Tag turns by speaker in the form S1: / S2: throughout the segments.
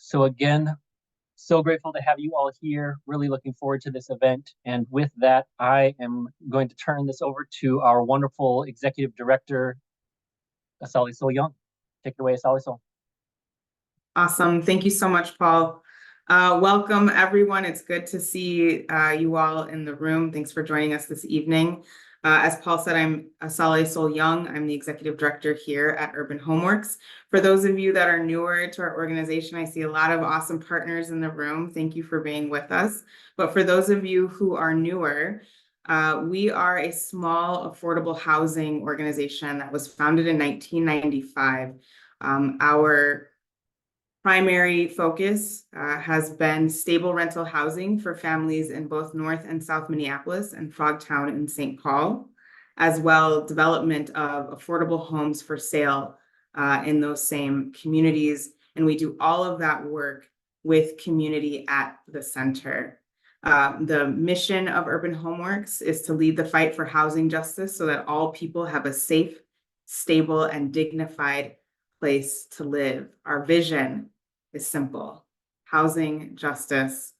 S1: So again, so grateful to have you all here. Really looking forward to this event. And with that, I am going to turn this over to our wonderful executive director, Alysen Young. Take it away, Alysen.
S2: Awesome. Thank you so much, Paul. Welcome, everyone. It's good to see you all in the room. Thanks for joining us this evening. As Paul said, I'm Alysen Young. I'm the executive director here at Urban Homeworks. For those of you that are newer to our organization, I see a lot of awesome partners in the room. Thank you for being with us. But for those of you who are newer, we are a small affordable housing organization that was founded in 1995. Our primary focus has been stable rental housing for families in both North and South Minneapolis and Frogtown in St. Paul, as well development of affordable homes for sale in those same communities. And we do all of that work with community at the center. The mission of Urban Homeworks is to lead the fight for housing justice so that all people have a safe, stable, and dignified place to live. Our vision is simple: housing justice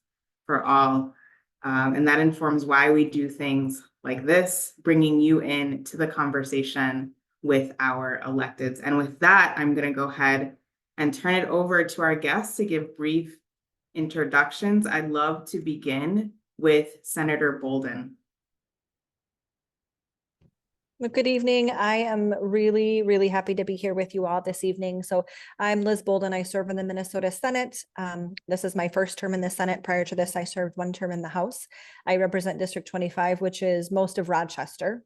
S2: for all. And that informs why we do things like this, bringing you in to the conversation with our electeds. And with that, I'm going to go ahead and turn it over to our guests to give brief introductions. I'd love to begin with Senator Bolden.
S3: Well, good evening. I am really, really happy to be here with you all this evening. So I'm Liz Bolden. I serve in the Minnesota Senate. This is my first term in the Senate. Prior to this, I served one term in the House. I represent District 25, which is most of Rochester.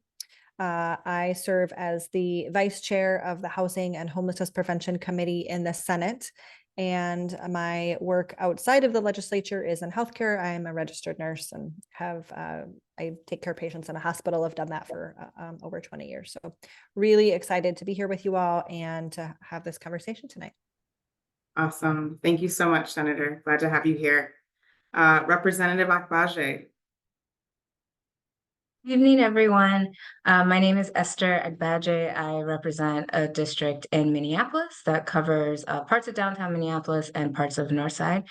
S3: I serve as the vice chair of the Housing and Homelessness Prevention Committee in the Senate. And my work outside of the legislature is in healthcare. I'm a registered nurse and I take care of patients in a hospital. I've done that for over 20 years. So really excited to be here with you all and to have this conversation tonight.
S2: Awesome. Thank you so much, Senator. Glad to have you here. Representative Agbaje.
S4: Good evening, everyone. My name is Esther Agbaje. I represent a district in Minneapolis that covers parts of downtown Minneapolis and parts of Northside.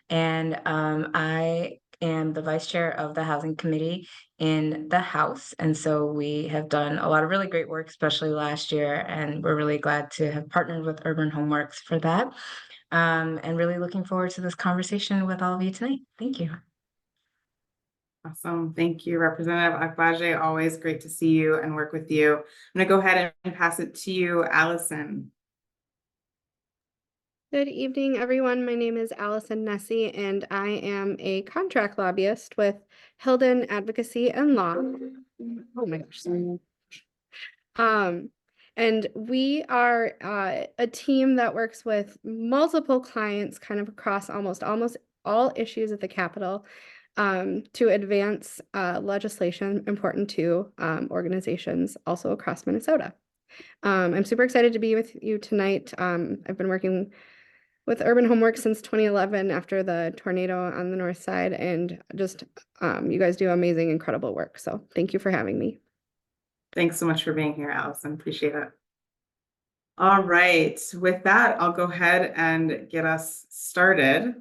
S4: And I am the vice chair of the Housing Committee in the House. And so we have done a lot of really great work, especially last year. And we're really glad to have partnered with Urban Homeworks for that. And really looking forward to this conversation with all of you tonight. Thank you.
S2: Awesome. Thank you, Representative Agbaje. Always great to see you and work with you. I'm going to go ahead and pass it to you, Alysen.
S5: Good evening, everyone. My name is Alysen Nesse, and I am a contract lobbyist with Hilden Advocacy and Law. Oh my gosh. And we are a team that works with multiple clients kind of across almost all issues at the Capitol to advance legislation important to organizations also across Minnesota. I'm super excited to be with you tonight. I've been working with Urban Homework since 2011 after the tornado on the north side, and just you guys do amazing, incredible work. So thank you for having me.
S2: Thanks so much for being here, Alysen. Appreciate it. All right, with that, I'll go ahead and get us started.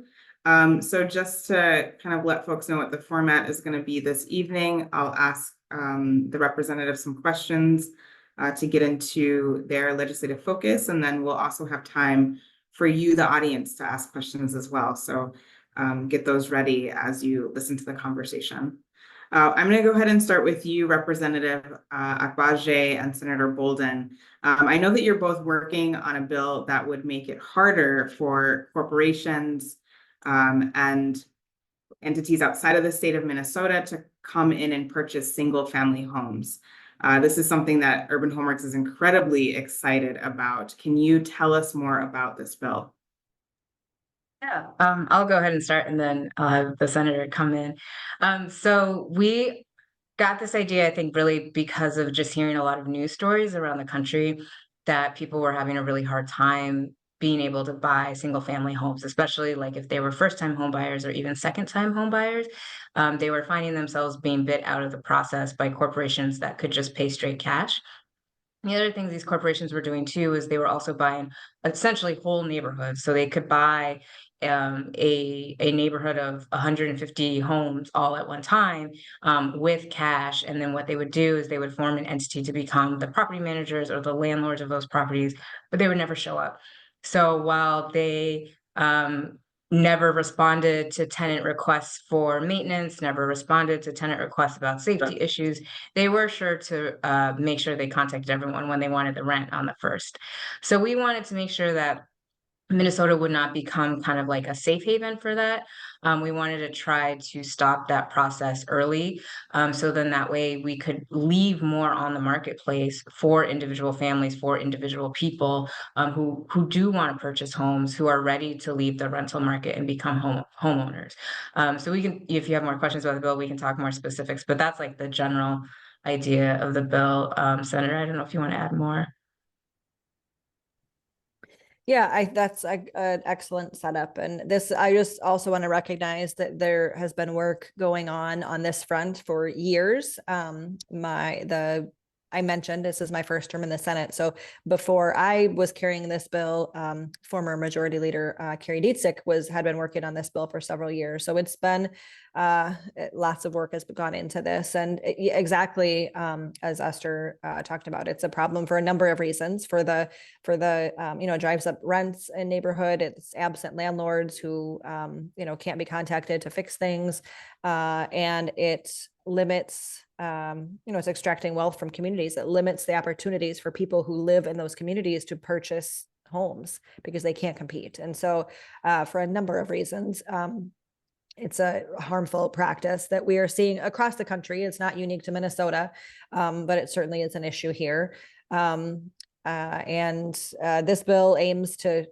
S2: So just to kind of let folks know what the format is going to be this evening, I'll ask the representative some questions to get into their legislative focus, and then we'll also have time for you, the audience, to ask questions as well. So get those ready as you listen to the conversation. I'm going to go ahead and start with you, Representative Agbaje and Senator Bolden. I know that you're both working on a bill that would make it harder for corporations and entities outside of the state of Minnesota to come in and purchase single-family homes. This is something that Urban Homeworks is incredibly excited about. Can you tell us more about this bill?
S4: Yeah, I'll go ahead and start, and then I'll have the senator come in. So we got this idea, I think, really because of just hearing a lot of news stories around the country that people were having a really hard time being able to buy single family homes, especially like if they were first time home buyers or even second time home buyers. They were finding themselves being bit out of the process by corporations that could just pay straight cash. The other things these corporations were doing too is they were also buying essentially whole neighborhoods. So they could buy a neighborhood of 150 homes all at one time with cash. And then what they would do is they would form an entity to become the property managers or the landlords of those properties, but they would never show up. So while they never responded to tenant requests for maintenance, never responded to tenant requests about safety issues, they were sure to make sure they contacted everyone when they wanted the rent on the first. So we wanted to make sure that Minnesota would not become kind of like a safe haven for that. We wanted to try to stop that process early. So then that way we could leave more on the marketplace for individual families, for individual people who do want to purchase homes, who are ready to leave the rental market and become homeowners. So we can, if you have more questions about the bill, we can talk more specifics, but that's like the general idea of the bill. Senator, I don't know if you want to add more.
S3: Yeah, that's an excellent setup. And this, I just also want to recognize that there has been work going on this front for years. I mentioned this is my first term in the Senate. So before I was carrying this bill, former Majority Leader Carrie Dietzig had been working on this bill for several years. So it's been lots of work has gone into this, and exactly as Esther talked about, it's a problem for a number of reasons. For the it drives up rents in neighborhood. It's absent landlords who can't be contacted to fix things, and it limits it's extracting wealth from communities. It limits the opportunities for people who live in those communities to purchase homes because they can't compete. And so for a number of reasons, it's a harmful practice that we are seeing across the country. It's not unique to Minnesota, but it certainly is an issue here. This bill aims to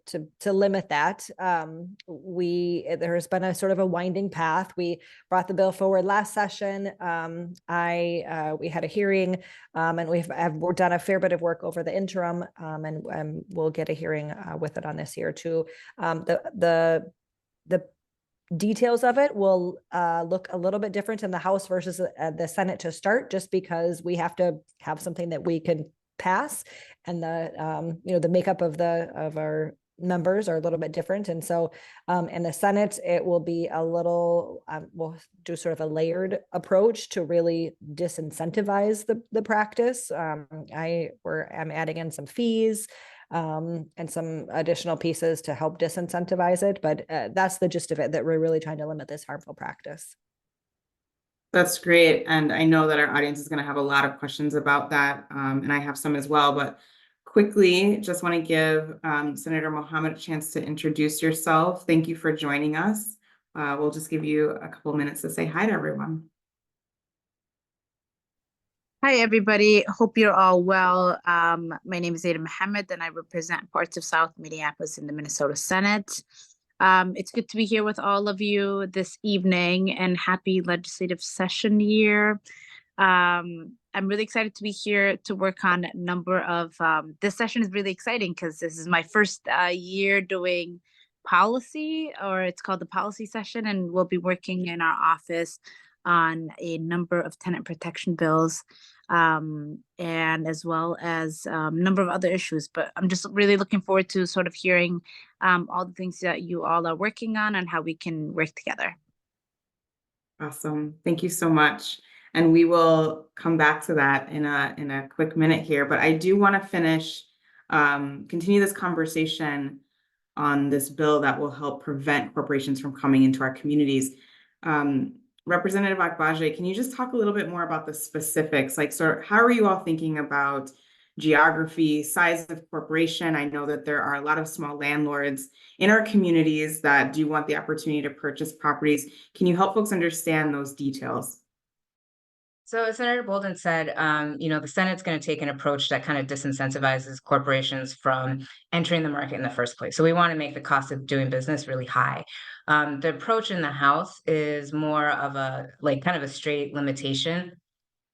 S3: limit that. There has been a sort of a winding path. We brought the bill forward last session. We had a hearing, and we've done a fair bit of work over the interim, and we'll get a hearing with it on this year too. The details of it will look a little bit different in the House versus the Senate to start, just because we have to have something that we can pass, and the makeup of our members are a little bit different. And so in the Senate, it will be a little, we'll do sort of a layered approach to really disincentivize the practice. I'm adding in some fees and some additional pieces to help disincentivize it. But that's the gist of it, that we're really trying to limit this harmful practice.
S2: That's great. And I know that our audience is going to have a lot of questions about that. And I have some as well, but quickly, just want to give Senator Mohamed a chance to introduce yourself. Thank you for joining us. We'll just give you a couple of minutes to say hi to everyone.
S6: Hi, everybody. Hope you're all well. My name is Zaynab Mohamed, and I represent parts of South Minneapolis in the Minnesota Senate. It's good to be here with all of you this evening, and happy legislative session year. I'm really excited to be here to work on a number of, this session is really exciting because this is my first year doing policy, or it's called the policy session, and we'll be working in our office on a number of tenant protection bills, and as well as a number of other issues. But I'm just really looking forward to sort of hearing all the things that you all are working on and how we can work together.
S2: Awesome. Thank you so much. And we will come back to that in a quick minute here. But I do want to continue this conversation on this bill that will help prevent corporations from coming into our communities. Representative Agbaje, can you just talk a little bit more about the specifics? Like, so how are you all thinking about geography, size of corporation? I know that there are a lot of small landlords in our communities that do want the opportunity to purchase properties. Can you help folks understand those details?
S4: So as Senator Bolden said, the Senate's going to take an approach that kind of disincentivizes corporations from entering the market in the first place. So we want to make the cost of doing business really high. The approach in the House is more of kind of a straight limitation.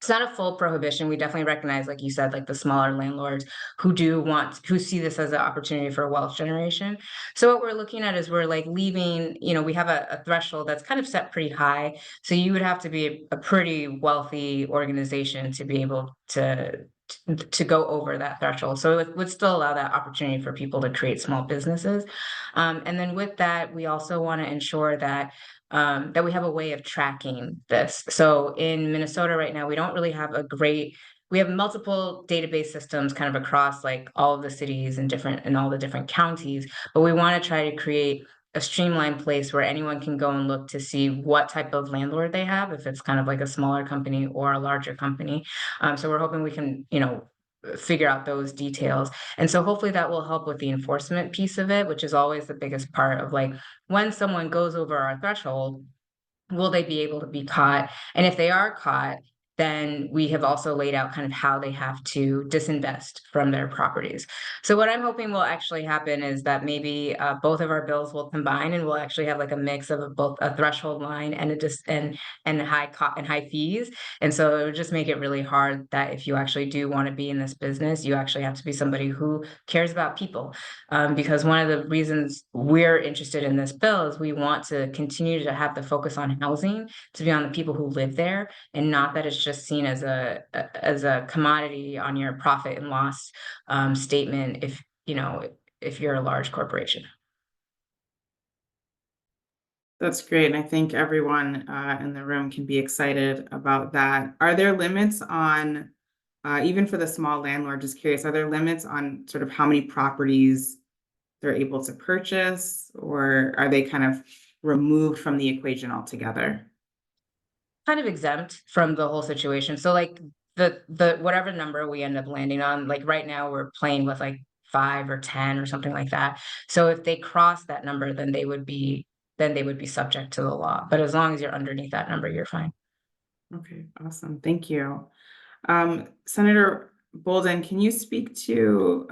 S4: It's not a full prohibition. We definitely recognize, like you said, like the smaller landlords who see this as an opportunity for wealth generation. So what we're looking at is we're like leaving, we have a threshold that's kind of set pretty high. So you would have to be a pretty wealthy organization to be able to to go over that threshold. So it would still allow that opportunity for people to create small businesses. And then with that, we also want to ensure that that we have a way of tracking this. So in Minnesota right now, we don't really have we have multiple database systems kind of across like all of the cities and all the different counties, but we want to try to create a streamlined place where anyone can go and look to see what type of landlord they have, if it's kind of like a smaller company or a larger company. So we're hoping we can, figure out those details. And so hopefully that will help with the enforcement piece of it, which is always the biggest part of like when someone goes over our threshold, will they be able to be caught? And if they are caught, then we have also laid out kind of how they have to disinvest from their properties. So what I'm hoping will actually happen is that maybe both of our bills will combine, and we'll actually have like a mix of both a threshold line and high fees. And so it would just make it really hard that if you actually do want to be in this business, you actually have to be somebody who cares about people. Because one of the reasons we're interested in this bill is we want to continue to have the focus on housing, to be on the people who live there, and not that it's just seen as a commodity on your profit and loss statement if you're a large corporation.
S2: That's great. And I think everyone in the room can be excited about that. Are there limits on, even for the small landlord, just curious, are there limits on sort of how many properties they're able to purchase, or are they kind of removed from the equation altogether?
S4: Kind of exempt from the whole situation. So like the whatever number we end up landing on, like right now we're playing with like 5 or 10 or something like that. So if they cross that number, then they would be subject to the law. But as long as you're underneath that number, you're fine.
S2: Okay, awesome. Thank you. Senator Bolden, can you speak to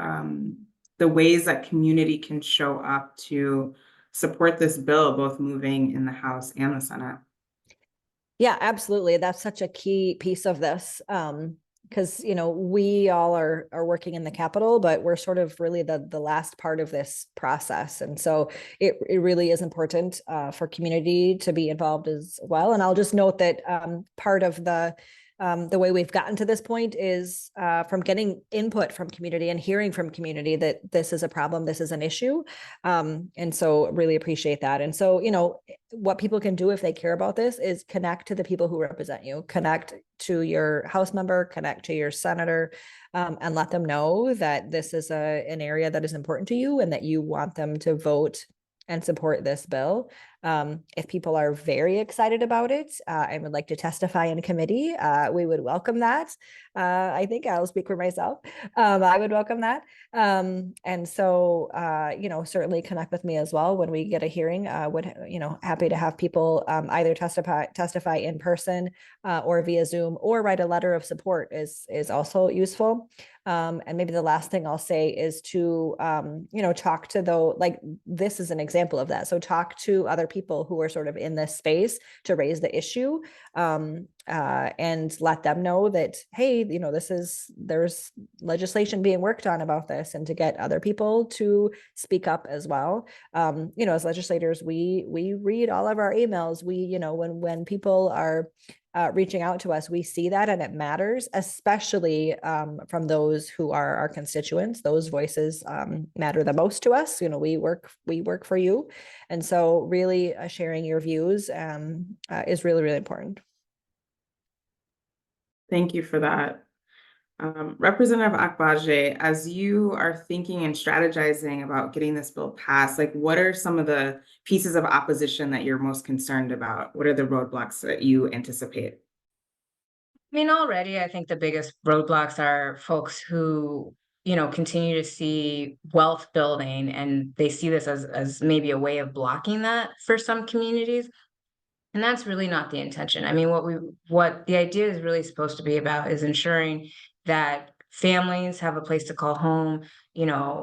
S2: the ways that community can show up to support this bill, both moving in the House and the Senate?
S3: Yeah, absolutely. That's such a key piece of this. Because we all are working in the Capitol, but we're sort of really the last part of this process. And so it really is important for community to be involved as well. And I'll just note that part of the way we've gotten to this point is from getting input from community and hearing from community that this is a problem, this is an issue. And so really appreciate that. And so, what people can do if they care about this is connect to the people who represent you, connect to your House member, connect to your senator, and let them know that this is an area that is important to you and that you want them to vote and support this bill. If people are very excited about it and would like to testify in committee, we would welcome that. I think I'll speak for myself. I would welcome that. And so, certainly connect with me as well when we get a hearing. Happy to have people either testify in person or via Zoom, or write a letter of support is also useful. And maybe the last thing I'll say is to, talk to this is an example of that. So talk to other people who are sort of in this space to raise the issue and let them know that, hey, there's legislation being worked on about this, and to get other people to speak up as well. As legislators, we read all of our emails. When people are reaching out to us, we see that, and it matters, especially from those who are our constituents. Those voices matter the most to us. We work for you, and so really sharing your views is really, really important.
S2: Thank you for that. Representative Agbaje, as you are thinking and strategizing about getting this bill passed, what are some of the pieces of opposition that you're most concerned about? What are the roadblocks that you anticipate?
S4: I mean, already, I think the biggest roadblocks are folks who, continue to see wealth building, and they see this as maybe a way of blocking that for some communities. And that's really not the intention. I mean, what the idea is really supposed to be about is ensuring that families have a place to call home.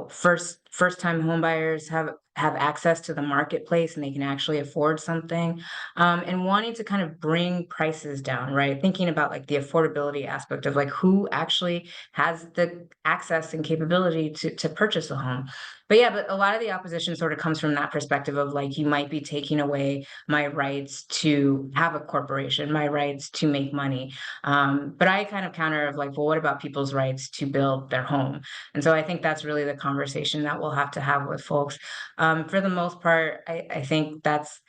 S4: First time home buyers have access to the marketplace, and they can actually afford something, and wanting to kind of bring prices down, right? Thinking about like the affordability aspect of like who actually has the access and capability to purchase a home. But yeah, but a lot of the opposition sort of comes from that perspective of like, you might be taking away my rights to have a corporation, my rights to make money. But I kind of counter of like, well, what about people's rights to build their home? And so I think that's really the conversation that we'll have to have with folks. For the most part, I think that's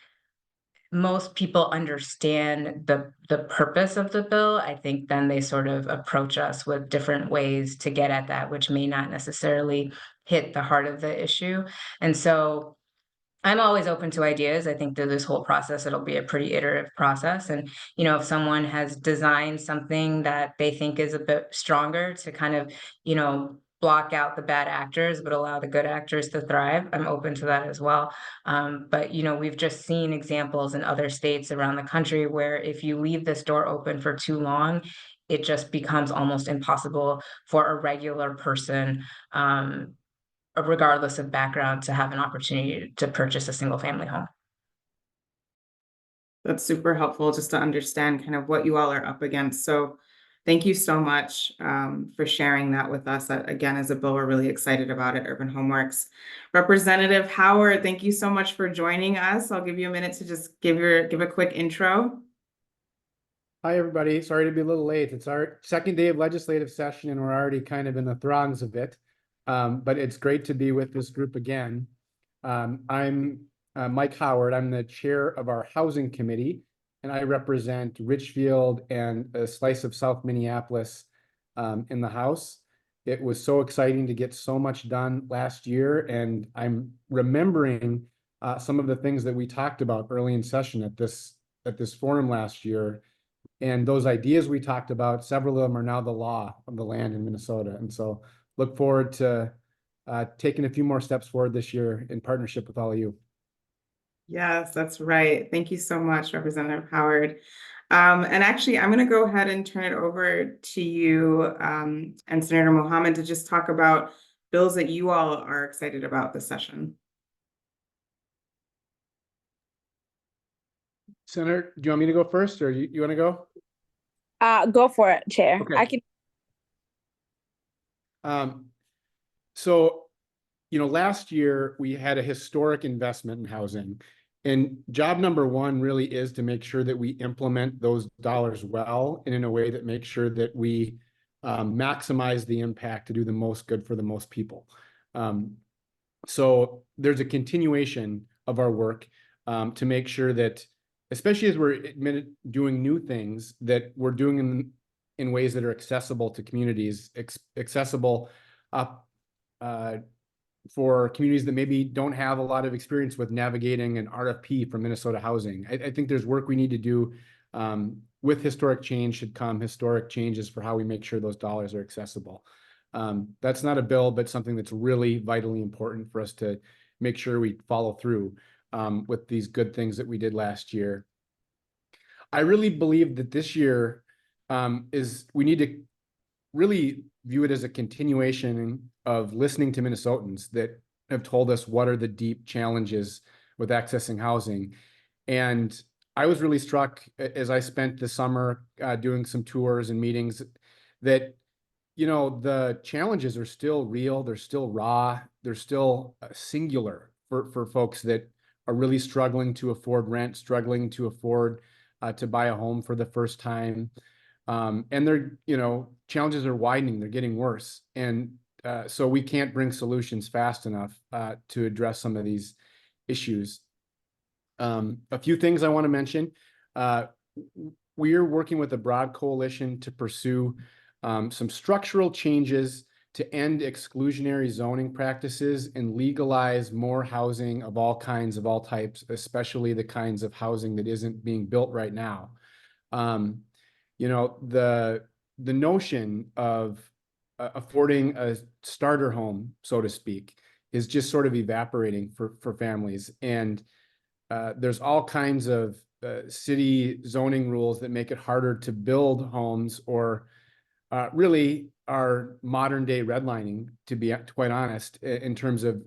S4: most people understand the purpose of the bill. I think then they sort of approach us with different ways to get at that, which may not necessarily hit the heart of the issue. And so I'm always open to ideas. I think through this whole process, it'll be a pretty iterative process. And, you know, if someone has designed something that they think is a bit stronger to kind of, you know, block out the bad actors, but allow the good actors to thrive, I'm open to that as well. But, you know, we've just seen examples in other states around the country where if you leave this door open for too long, it just becomes almost impossible for a regular person, regardless of background, to have an opportunity to purchase a single family home.
S2: That's super helpful just to understand kind of what you all are up against. So thank you so much for sharing that with us. That, again, is a bill we're really excited about at Urban Homeworks. Representative Howard, thank you so much for joining us. I'll give you a minute to just give a quick intro.
S7: Hi, everybody. Sorry to be a little late. It's our second day of legislative session, and we're already kind of in the throngs of it. But it's great to be with this group again. I'm Mike Howard. I'm the chair of our housing committee, and I represent Richfield and a slice of South Minneapolis in the House. It was so exciting to get so much done last year, and I'm remembering some of the things that we talked about early in session at this forum last year. And those ideas we talked about, several of them are now the law of the land in Minnesota. And so look forward to taking a few more steps forward this year in partnership with all of you.
S2: Yes, that's right. Thank you so much, Representative Howard. And actually, I'm going to go ahead and turn it over to you and Senator Mohamed to just talk about bills that you all are excited about this session.
S7: Senator, do you want me to go first, or you want to go?
S8: Go for it, Chair.
S7: Okay.
S8: I can.
S7: So, you know, last year we had a historic investment in housing, and job number one really is to make sure that we implement those dollars well and in a way that makes sure that we maximize the impact to do the most good for the most people. So there's a continuation of our work to make sure that, especially as we're doing new things, that we're doing them in ways that are accessible to communities, accessible for communities that maybe don't have a lot of experience with navigating an RFP from Minnesota Housing. I think there's work we need to do. With historic change should come historic changes for how we make sure those dollars are accessible. That's not a bill, but something that's really vitally important for us to make sure we follow through with these good things that we did last year. I really believe that this year we need to really view it as a continuation of listening to Minnesotans that have told us what are the deep challenges with accessing housing. And I was really struck as I spent the summer doing some tours and meetings that, you know, the challenges are still real, they're still raw, they're still singular for folks that are really struggling to afford rent, struggling to afford to buy a home for the first time. And they're, you know, challenges are widening, they're getting worse. And so we can't bring solutions fast enough to address some of these issues. A few things I want to mention. We are working with a broad coalition to pursue some structural changes to end exclusionary zoning practices and legalize more housing of all kinds, of all types, especially the kinds of housing that isn't being built right now. You know, the notion of affording a starter home, so to speak, is just sort of evaporating for families. And there's all kinds of city zoning rules that make it harder to build homes, or really are modern day redlining, to be quite honest, in terms of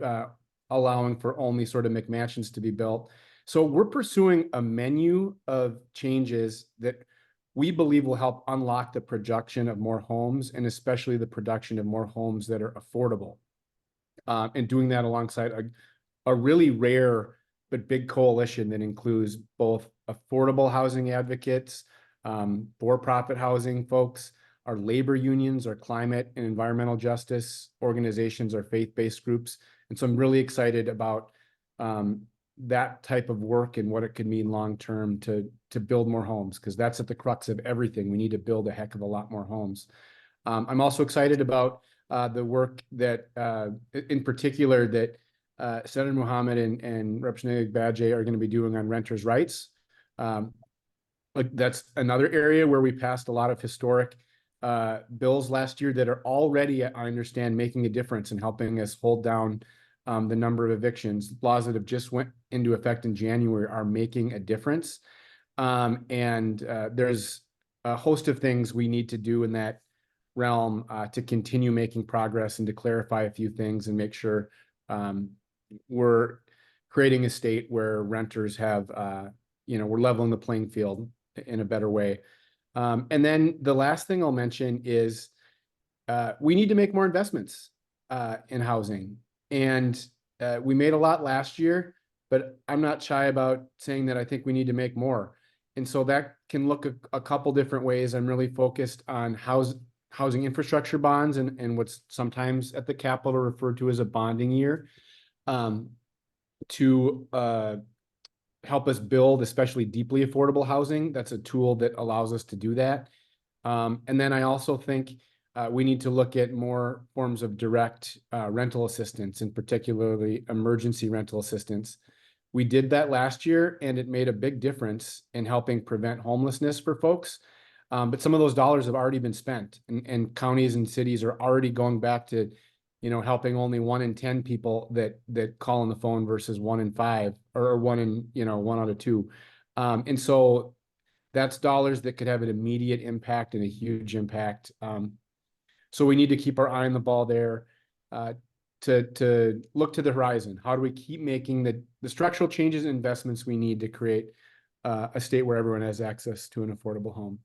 S7: allowing for only sort of McMansions to be built. So we're pursuing a menu of changes that we believe will help unlock the production of more homes, and especially the production of more homes that are affordable. and doing that alongside a really rare but big coalition that includes both affordable housing advocates, for-profit housing folks, our labor unions, our climate and environmental justice organizations, our faith-based groups. And so I'm really excited about that type of work and what it could mean long-term to build more homes, because that's at the crux of everything. We need to build a heck of a lot more homes. I'm also excited about the work that, in particular, that Senator Mohamed and Representative Agbaje are going to be doing on renters' rights. Like that's another area where we passed a lot of historic bills last year that are already, I understand, making a difference in helping us hold down the number of evictions. Laws that have just went into effect in January are making a difference. And there's a host of things we need to do in that realm to continue making progress and to clarify a few things and make sure we're creating a state where renters have, we're leveling the playing field in a better way. And then the last thing I'll mention is we need to make more investments in housing. And we made a lot last year, but I'm not shy about saying that I think we need to make more. And so that can look a couple different ways. I'm really focused on housing infrastructure bonds and what's sometimes at the Capitol referred to as a bonding year, to help us build especially deeply affordable housing. That's a tool that allows us to do that. And then I also think we need to look at more forms of direct rental assistance, and particularly emergency rental assistance. We did that last year, and it made a big difference in helping prevent homelessness for folks. But some of those dollars have already been spent, and counties and cities are already going back to, helping only 1 in 10 people that call on the phone versus 1 in 5, or 1 out of 2. And so that's dollars that could have an immediate impact and a huge impact. So we need to keep our eye on the ball there, to look to the horizon. How do we keep making the structural changes and investments we need to create a state where everyone has access to an affordable home?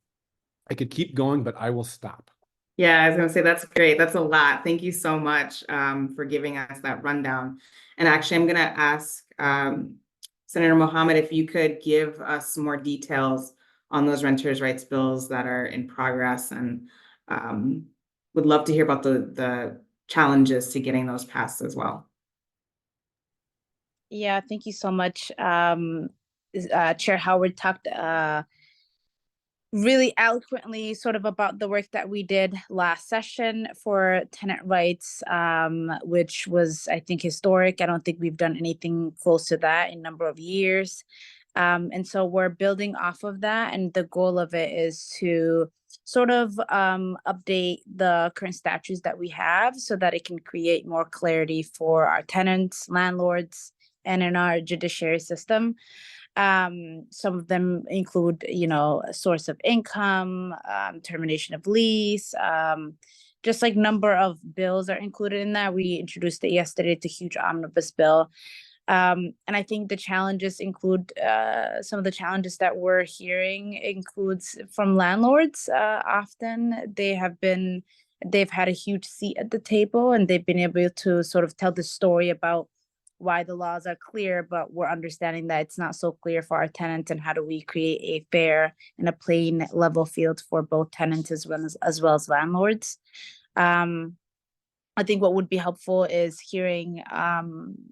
S7: I could keep going, but I will stop.
S2: Yeah, I was going to say, that's great. That's a lot. Thank you so much for giving us that rundown. And actually, I'm going to ask Senator Mohamed if you could give us some more details on those renters' rights bills that are in progress, and would love to hear about the challenges to getting those passed as well.
S6: Yeah, thank you so much. Chair Howard talked really eloquently sort of about the work that we did last session for tenant rights, which was, I think, historic. I don't think we've done anything close to that in a number of years. And so we're building off of that. And the goal of it is to sort of update the current statutes that we have so that it can create more clarity for our tenants, landlords, and in our judiciary system. Some of them include, a source of income, termination of lease, just like number of bills are included in that. We introduced it yesterday. It's a huge omnibus bill. And I think the challenges include, some of the challenges that we're hearing includes from landlords. Often they've had a huge seat at the table, and they've been able to sort of tell the story about why the laws are clear, but we're understanding that it's not so clear for our tenants, and how do we create a fair and a plain level field for both tenants as well as landlords. I think what would be helpful is hearing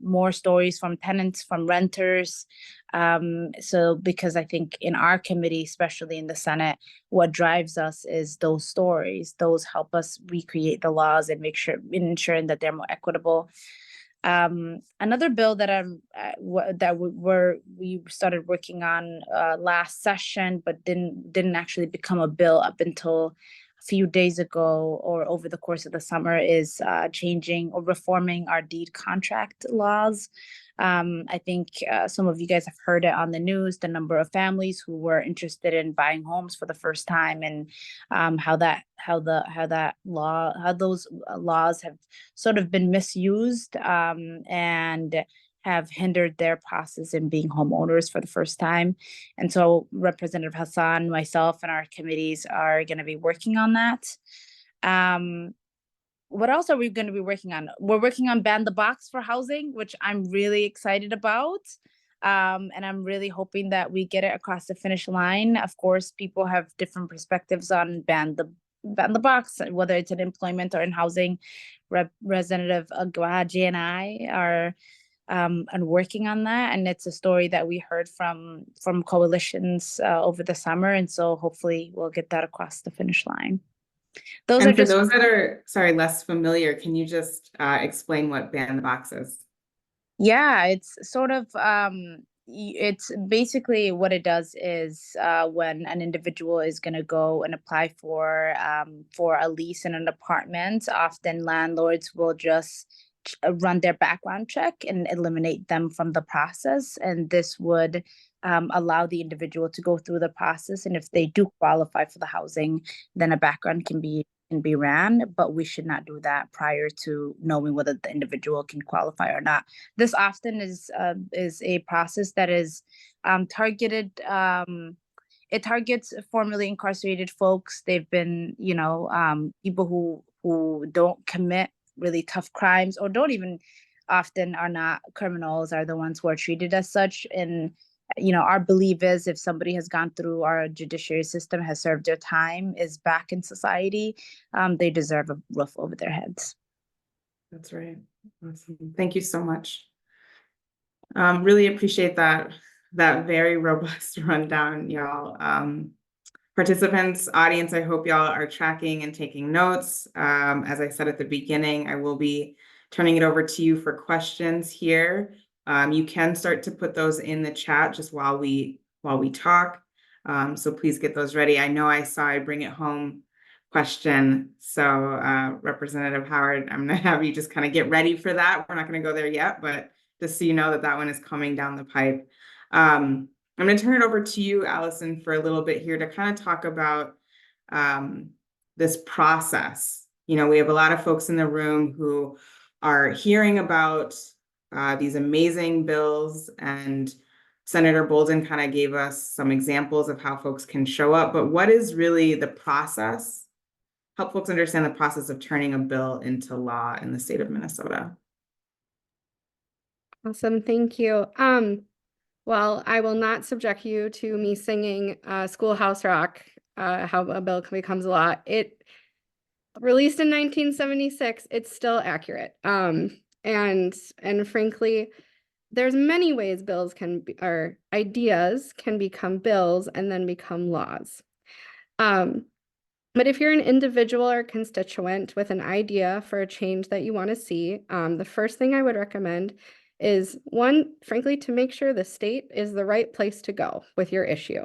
S6: more stories from tenants, from renters. So because I think in our committee, especially in the Senate, what drives us is those stories. Those help us recreate the laws and ensuring that they're more equitable. Another bill that we started working on last session, but didn't actually become a bill up until a few days ago or over the course of the summer, is changing or reforming our deed contract laws. I think some of you guys have heard it on the news, the number of families who were interested in buying homes for the first time, and how those laws have sort of been misused and have hindered their process in being homeowners for the first time. And so Representative Hassan, myself, and our committees are going to be working on that. what else are we going to be working on? We're working on Ban the Box for housing, which I'm really excited about. And I'm really hoping that we get it across the finish line. Of course, people have different perspectives on Ban the Box, whether it's in employment or in housing. Representative Agbaje and I are and working on that, and it's a story that we heard from coalitions over the summer, and so hopefully we'll get that across the finish line. Those
S2: And
S6: are
S2: for
S6: just
S2: those that are, sorry, less familiar, can you just explain what Ban the Box is?
S6: Yeah, it's sort of it's basically what it does is when an individual is going to go and apply for a lease in an apartment, often landlords will just run their background check and eliminate them from the process, and this would allow the individual to go through the process, and if they do qualify for the housing, then a background can be ran, but we should not do that prior to knowing whether the individual can qualify or not. This often is a process that is targeted. It targets formerly incarcerated folks. They've been, people who don't commit really tough crimes or don't even often are not criminals, are the ones who are treated as such. And our belief is if somebody has gone through our judiciary system, has served their time, is back in society, they deserve a roof over their heads.
S2: That's right. Awesome. Thank you so much. Really appreciate that very robust rundown, y'all. Participants, audience, I hope y'all are tracking and taking notes. As I said at the beginning, I will be turning it over to you for questions here. You can start to put those in the chat just while we talk. So please get those ready. I know I saw a bring it home question. So Representative Howard, I'm gonna have you just kind of get ready for that. We're not gonna go there yet, but just so you know that one is coming down the pipe. I'm going to turn it over to you, Alysen, for a little bit here to kind of talk about this process. We have a lot of folks in the room who are hearing about these amazing bills, and Senator Bolden kind of gave us some examples of how folks can show up. But what is really the process? Help folks understand the process of turning a bill into law in the state of Minnesota.
S5: Awesome, thank you. Well, I will not subject you to me singing Schoolhouse Rock, how a bill becomes law. It released in 1976, it's still accurate. And frankly, there's many ways bills or ideas can become bills and then become laws. But if you're an individual or constituent with an idea for a change that you want to see, the first thing I would recommend is one, frankly, to make sure the state is the right place to go with your issue.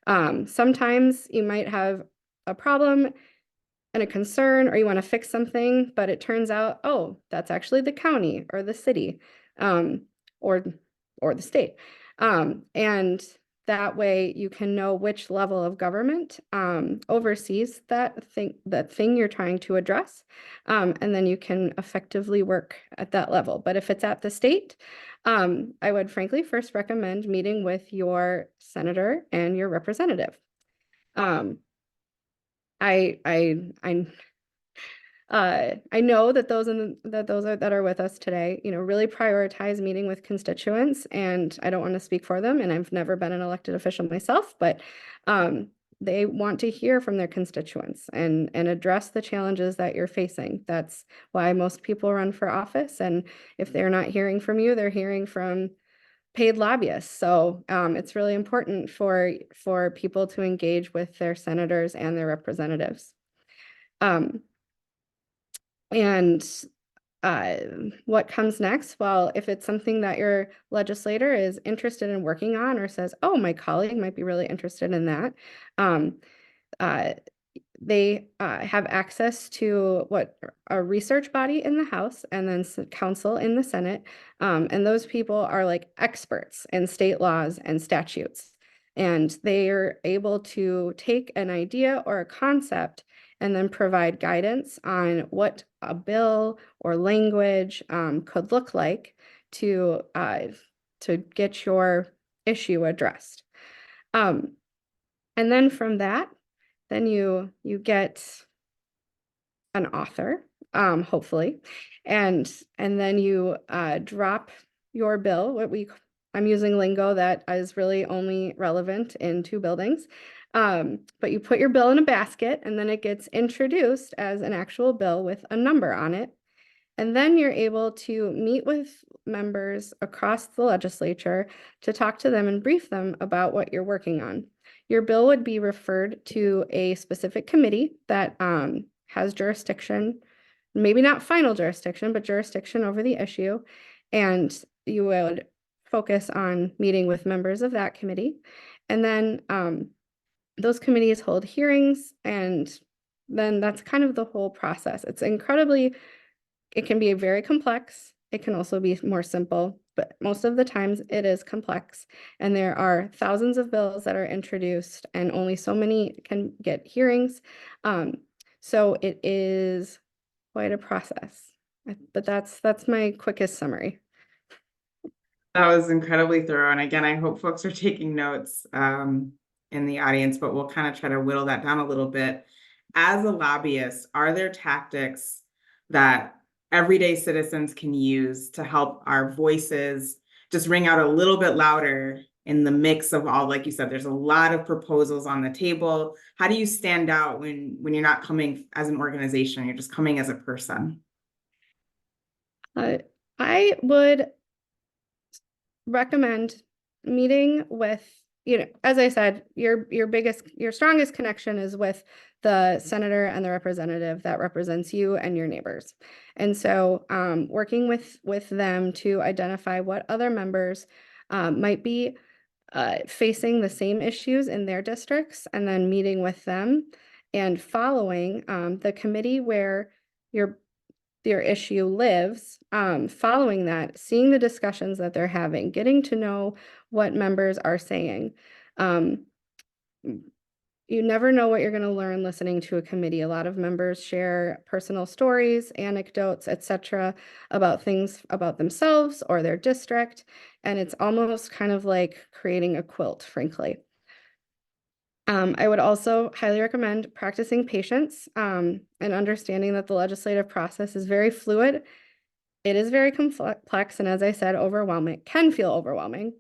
S5: Sometimes you might have a problem and a concern, or you want to fix something, but it turns out, oh, that's actually the county or the city, or the state. And that way you can know which level of government oversees that thing you're trying to address. And then you can effectively work at that level. But if it's at the state, I would frankly first recommend meeting with your senator and your representative. I know that those that are with us today, really prioritize meeting with constituents, and I don't want to speak for them, and I've never been an elected official myself, but they want to hear from their constituents and address the challenges that you're facing. That's why most people run for office, and if they're not hearing from you, they're hearing from paid lobbyists. So it's really important for people to engage with their senators and their representatives. And what comes next? Well, if it's something that your legislator is interested in working on, or says, oh, my colleague might be really interested in that, they have access to a research body in the House and then counsel in the Senate. And those people are like experts in state laws and statutes. And they are able to take an idea or a concept and then provide guidance on what a bill or language could look like to get your issue addressed. And then from that, then you get an author hopefully. And then you drop your bill. I'm using lingo that is really only relevant in 2 buildings. But you put your bill in a basket and then it gets introduced as an actual bill with a number on it. And then you're able to meet with members across the legislature to talk to them and brief them about what you're working on. Your bill would be referred to a specific committee that has jurisdiction, maybe not final jurisdiction, but jurisdiction over the issue. And you would focus on meeting with members of that committee. And then those committees hold hearings, and then that's kind of the whole process. It can be very complex. It can also be more simple, but most of the times it is complex. And there are thousands of bills that are introduced and only so many can get hearings. So it is quite a process, but that's my quickest summary.
S2: That was incredibly thorough. And again, I hope folks are taking notes in the audience, but we'll kind of try to whittle that down a little bit. As a lobbyist, are there tactics that everyday citizens can use to help our voices just ring out a little bit louder in the mix of all, like you said, there's a lot of proposals on the table. How do you stand out when you're not coming as an organization, you're just coming as a person?
S5: I would recommend meeting with, as I said, your strongest connection is with the senator and the representative that represents you and your neighbors. And so working with them to identify what other members might be facing the same issues in their districts, and then meeting with them and following the committee where your issue lives, following that, seeing the discussions that they're having, getting to know what members are saying. You never know what you're going to learn listening to a committee. A lot of members share personal stories, anecdotes, etc., about things about themselves or their district, and it's almost kind of like creating a quilt, frankly. I would also highly recommend practicing patience and understanding that the legislative process is very fluid. It is very complex, and as I said, overwhelming, can feel overwhelming.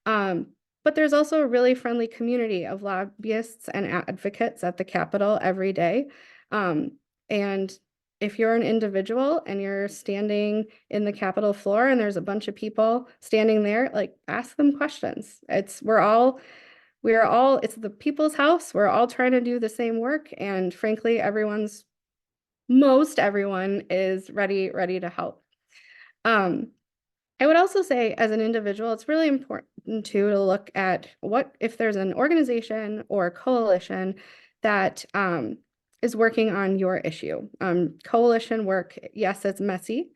S5: But there's also a really friendly community of lobbyists and advocates at the Capitol every day. And if you're an individual and you're standing in the Capitol floor and there's a bunch of people standing there, like, ask them questions. It's the people's house. We're all trying to do the same work. And frankly, most everyone is ready to help. I would also say, as an individual, it's really important to look at what if there's an organization or a coalition that is working on your issue. Coalition work, yes, it's messy,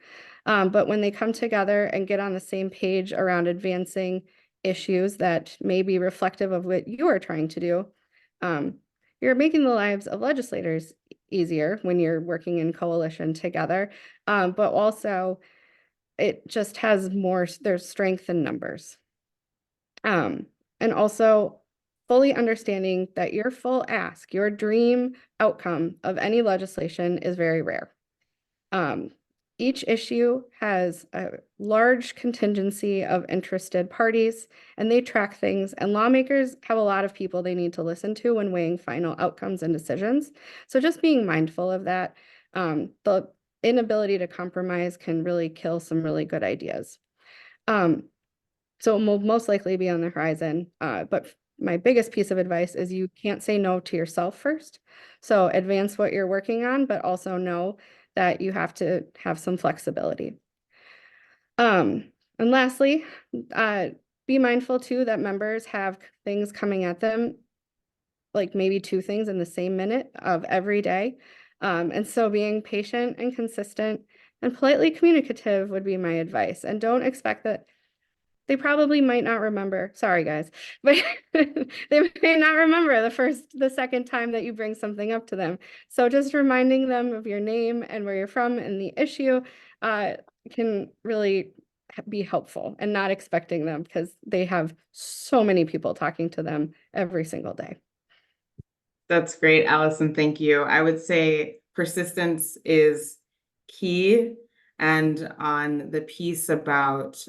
S5: but when they come together and get on the same page around advancing issues that may be reflective of what you are trying to do, you're making the lives of legislators easier when you're working in coalition together, but also it just has there's strength in numbers. And also fully understanding that your full ask, your dream outcome of any legislation is very rare. Each issue has a large contingency of interested parties, and they track things, and lawmakers have a lot of people they need to listen to when weighing final outcomes and decisions. So just being mindful of that. The inability to compromise can really kill some really good ideas. So it will most likely be on the horizon, but my biggest piece of advice is you can't say no to yourself first. So advance what you're working on, but also know that you have to have some flexibility. And lastly, be mindful too that members have things coming at them, like maybe 2 things in the same minute of every day. And so being patient and consistent and politely communicative would be my advice. And don't expect that they probably might not remember. Sorry, guys, but they may not remember the second time that you bring something up to them. So just reminding them of your name and where you're from and the issue can really be helpful, and not expecting them, because they have so many people talking to them every single day.
S2: That's great, Alysen. Thank you. I would say persistence is key. And on the piece about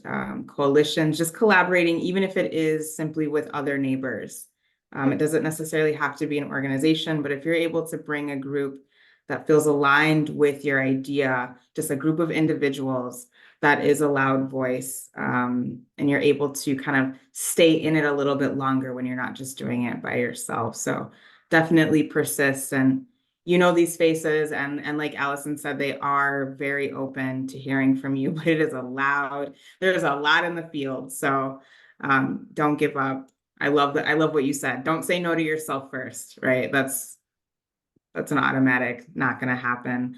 S2: coalitions, just collaborating, even if it is simply with other neighbors. It doesn't necessarily have to be an organization, but if you're able to bring a group that feels aligned with your idea, just a group of individuals that is a loud voice, and you're able to kind of stay in it a little bit longer when you're not just doing it by yourself. So definitely persist. And you know these faces, and like Alysen said, they are very open to hearing from you, but there's a lot in the field. So don't give up. I love that. I love what you said. Don't say no to yourself first, right? That's an automatic, not going to happen.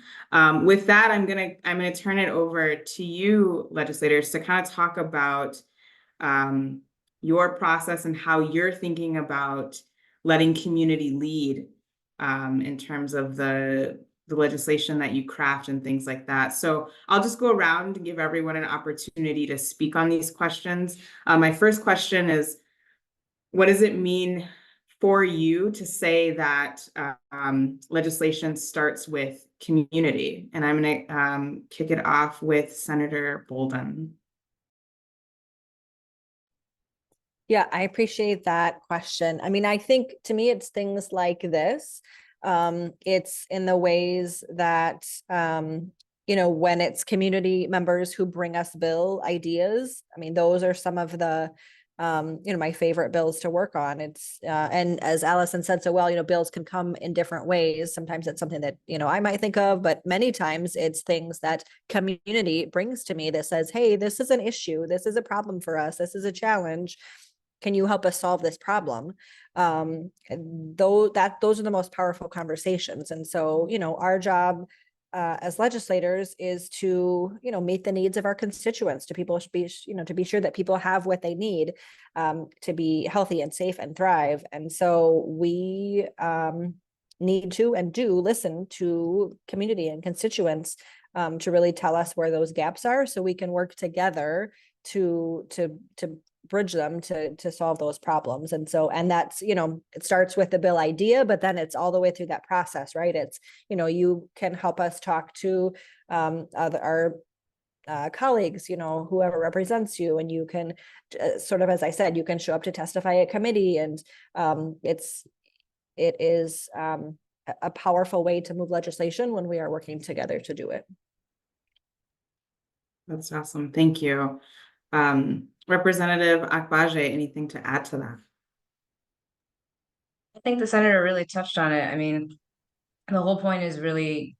S2: With that, I'm gonna turn it over to you, legislators, to kind of talk about your process and how you're thinking about letting community lead in terms of the legislation that you craft and things like that. So I'll just go around and give everyone an opportunity to speak on these questions. My first question is, what does it mean for you to say that legislation starts with community? And I'm going to kick it off with Senator Bolden.
S3: Yeah, I appreciate that question. I mean, I think to me, it's things like this. It's in the ways that, when it's community members who bring us bill ideas. I mean, those are some of the, my favorite bills to work on. It's, and as Alysen said so well, bills can come in different ways. Sometimes it's something that, I might think of, but many times it's things that community brings to me that says, hey, this is an issue. This is a problem for us. This is a challenge. Can you help us solve this problem? Those are the most powerful conversations. And so, our job as legislators is to, meet the needs of our constituents, to be sure that people have what they need to be healthy and safe and thrive. And so we need to and do listen to community and constituents to really tell us where those gaps are, so we can work together to bridge them to solve those problems. And so, and that's, it starts with the bill idea, but then it's all the way through that process, right? It's, you can help us talk to our colleagues, whoever represents you, and you can sort of, as I said, you can show up to testify at committee, and it is a powerful way to move legislation when we are working together to do it.
S2: That's awesome. Thank you. Representative Agbaje, anything to add to that?
S4: I think the senator really touched on it. I mean, the whole point is really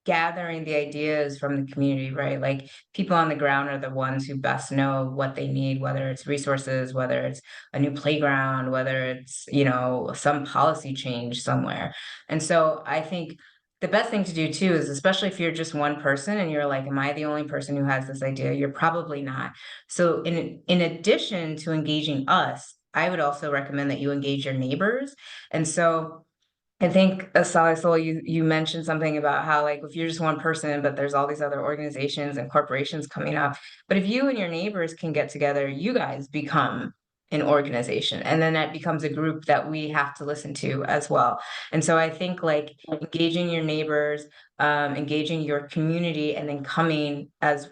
S4: gathering the ideas from the community, right? Like, people on the ground are the ones who best know what they need, whether it's resources, whether it's a new playground, whether it's, some policy change somewhere. And so I think the best thing to do too is, especially if you're just one person and you're like, am I the only person who has this idea? You're probably not. So in addition to engaging us, I would also recommend that you engage your neighbors. And so I think, Alysen, you mentioned something about how, like, if you're just one person, but there's all these other organizations and corporations coming up. But if you and your neighbors can get together, you guys become an organization, and then that becomes a group that we have to listen to as well. And so I think, like, engaging your neighbors, engaging your community, and then coming as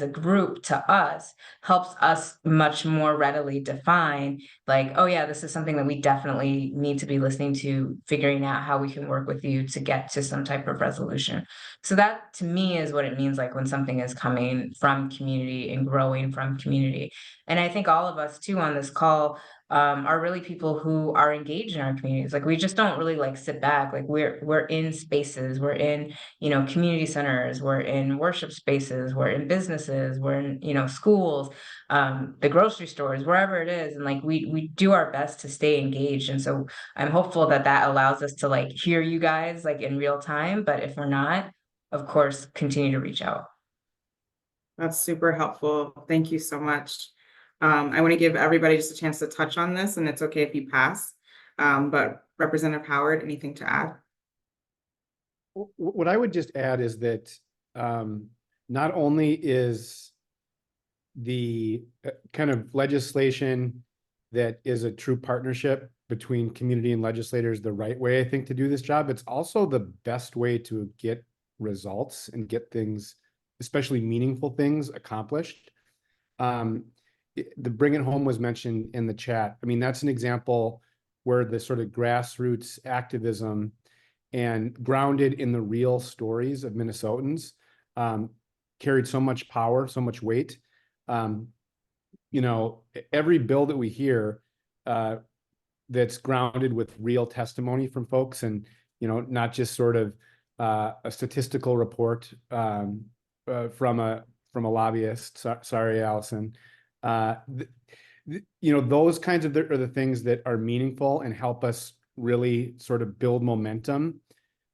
S4: a group to us helps us much more readily define, like, oh yeah, this is something that we definitely need to be listening to, figuring out how we can work with you to get to some type of resolution. So that, to me, is what it means, like, when something is coming from community and growing from community. And I think all of us too on this call are really people who are engaged in our communities. Like, we just don't really like sit back. Like, we're in spaces, we're in, community centers, we're in worship spaces, we're in businesses, we're in, schools, the grocery stores, wherever it is. And, like, we do our best to stay engaged. And so I'm hopeful that that allows us to, like, hear you guys, like, in real time. But if we're not, of course, continue to reach out.
S2: That's super helpful. Thank you so much. I want to give everybody just a chance to touch on this, and it's okay if you pass. But Representative Howard, anything to add?
S7: What I would just add is that not only is the kind of legislation that is a true partnership between community and legislators the right way, I think, to do this job, it's also the best way to get results and get things, especially meaningful things, accomplished. The Bring It Home was mentioned in the chat. I mean, that's an example where the sort of grassroots activism and grounded in the real stories of Minnesotans carried so much power, so much weight. You know, every bill that we hear that's grounded with real testimony from folks, and, you know, not just sort of a statistical report from a lobbyist. Sorry, Alysen. You know, those kinds of are the things that are meaningful and help us really sort of build momentum.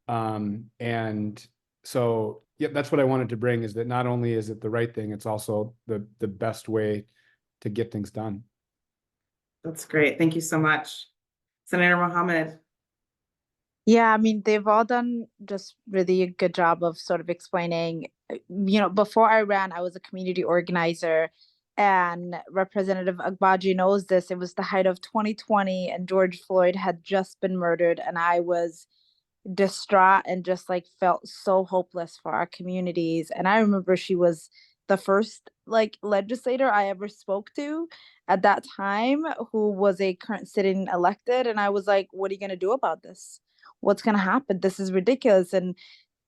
S7: And so, yeah, that's what I wanted to bring, is that not only is it the right thing, it's also the best way to get things done.
S2: That's great. Thank you so much. Senator Mohamed.
S6: Yeah, I mean, they've all done just really a good job of sort of explaining. You know, before I ran, I was a community organizer, and Representative Agbaje knows this. It was the height of 2020, and George Floyd had just been murdered, and I was distraught and just like felt so hopeless for our communities. And I remember she was the first like legislator I ever spoke to at that time who was a current sitting elected. And I was like, what are you going to do about this? What's going to happen? This is ridiculous. And,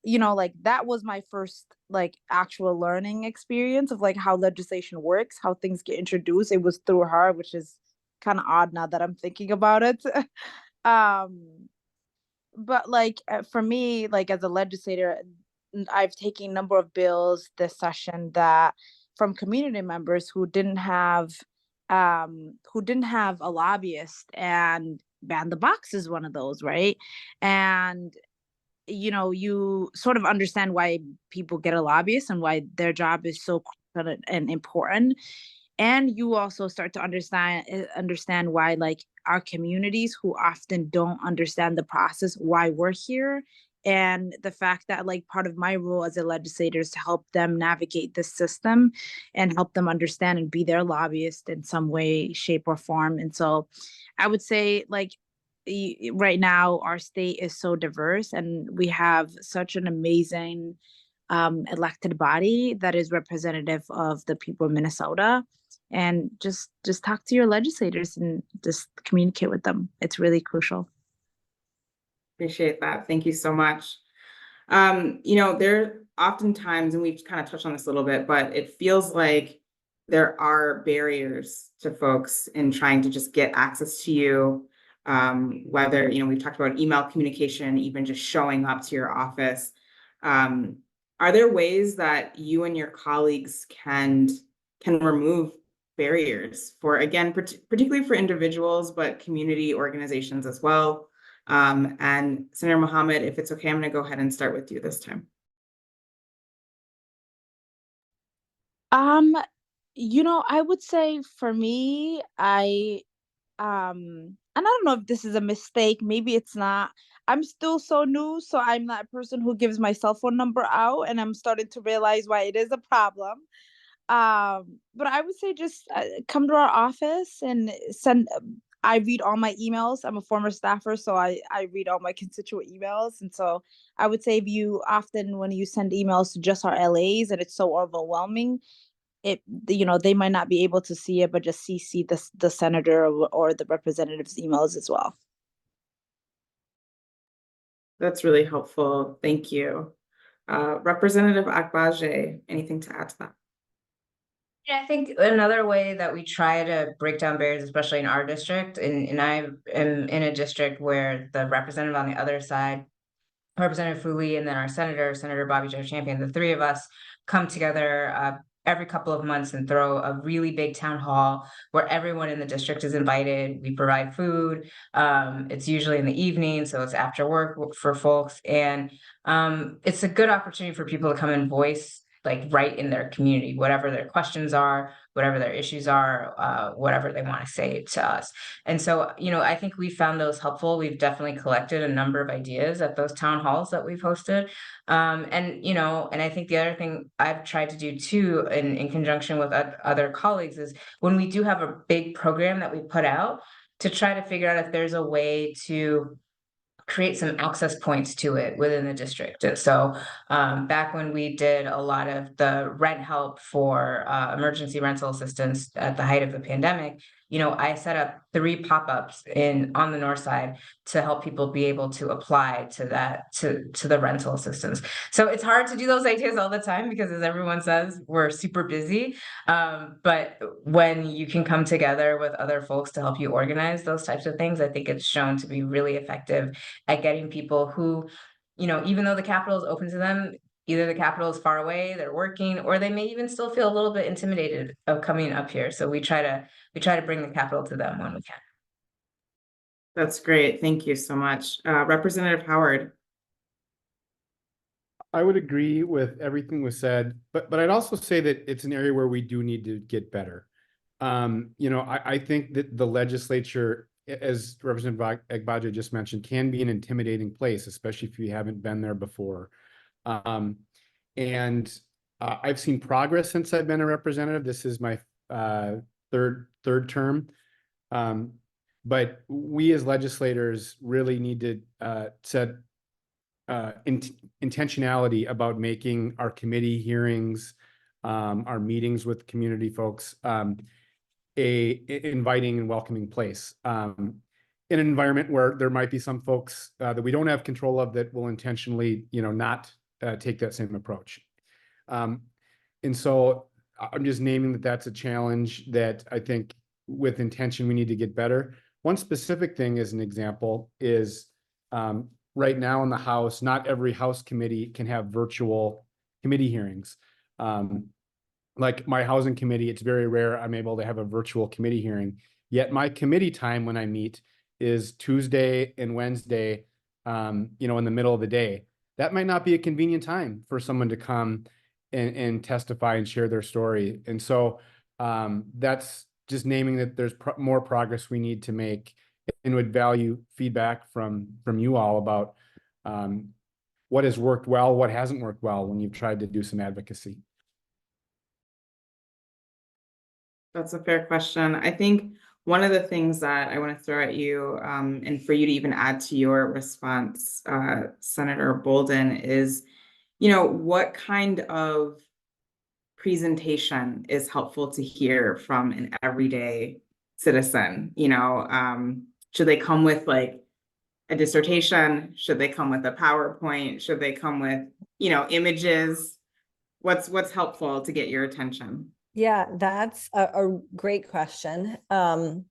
S6: you know, like that was my first like actual learning experience of like how legislation works, how things get introduced. It was through her, which is kind of odd now that I'm thinking about it. But like for me, like as a legislator, I've taken a number of bills this session that from community members who didn't have a lobbyist, and ban the box is one of those, right? And you know, you sort of understand why people get a lobbyist and why their job is so and important. And you also start to understand why like our communities who often don't understand the process, why we're here, and the fact that like part of my role as a legislator is to help them navigate the system and help them understand and be their lobbyist in some way, shape, or form. And so I would say like right now our state is so diverse, and we have such an amazing elected body that is representative of the people of Minnesota. And just talk to your legislators and just communicate with them. It's really crucial.
S2: Appreciate that. Thank you so much. You know, there oftentimes, and we've kind of touched on this a little bit, but it feels like there are barriers to folks in trying to just get access to you. Whether, you know, we've talked about email communication, even just showing up to your office. Are there ways that you and your colleagues can remove barriers for, again, particularly for individuals, but community organizations as well? And Senator Mohamed, if it's okay, I'm going to go ahead and start with you this time.
S6: You know, I would say for me, and I don't know if this is a mistake, maybe it's not. I'm still so new, so I'm that person who gives my cell phone number out, and I'm starting to realize why it is a problem. But I would say just come to our office and send. I read all my emails. I'm a former staffer, so I read all my constituent emails. And so I would say if you often, when you send emails to just our LAs and it's so overwhelming, you know, they might not be able to see it, but just CC the senator or the representative's emails as well.
S2: That's really helpful. Thank you. Representative Agbaje, anything to add to that?
S4: Yeah, I think another way that we try to break down barriers, especially in our district, and I am in a district where the representative on the other side, Representative Fooley, and then our Senator Bobby Joe Champion, the three of us come together every couple of months and throw a really big town hall where everyone in the district is invited. We provide food. It's usually in the evening, so it's after work for folks. And it's a good opportunity for people to come and voice like right in their community, whatever their questions are, whatever their issues are, whatever they want to say to us. And so, you know, I think we found those helpful. We've definitely collected a number of ideas at those town halls that we've hosted. And, you know, and I think the other thing I've tried to do too, in conjunction with other colleagues, is when we do have a big program that we put out, to try to figure out if there's a way to create some access points to it within the district. And so back when we did a lot of the rent help for emergency rental assistance at the height of the pandemic, you know, I set up 3 pop-ups on the north side to help people be able to apply to that, to the rental assistance. So it's hard to do those ideas all the time because, as everyone says, we're super busy. But when you can come together with other folks to help you organize those types of things, I think it's shown to be really effective at getting people who, you know, even though the Capitol is open to them, either the Capitol is far away, they're working, or they may even still feel a little bit intimidated of coming up here. So we try to bring the Capitol to them when we can.
S2: That's great. Thank you so much. Representative Howard.
S7: I would agree with everything was said, but I'd also say that it's an area where we do need to get better. You know, I think that the legislature, as Representative Agbaje just mentioned, can be an intimidating place, especially if you haven't been there before. I've seen progress since I've been a representative. This is my third term. But we as legislators really need to set intentionality about making our committee hearings, our meetings with community folks, a inviting and welcoming place. In an environment where there might be some folks that we don't have control of that will intentionally, you know, not take that same approach. And so I'm just naming that that's a challenge that I think with intention we need to get better. One specific thing as an example is right now in the House, not every House committee can have virtual committee hearings. Like my housing committee, it's very rare I'm able to have a virtual committee hearing. Yet my committee time when I meet is Tuesday and Wednesday, you know, in the middle of the day. That might not be a convenient time for someone to come and testify and share their story. And so that's just naming that there's more progress we need to make, and would value feedback from you all about what has worked well, what hasn't worked well when you've tried to do some advocacy.
S2: That's a fair question. I think one of the things that I want to throw at you, and for you to even add to your response, Senator Bolden, is, you know, what kind of presentation is helpful to hear from an everyday citizen? You know, should they come with like a dissertation? Should they come with a PowerPoint? Should they come with, you know, images? What's helpful to get your attention?
S3: Yeah, that's a great question. And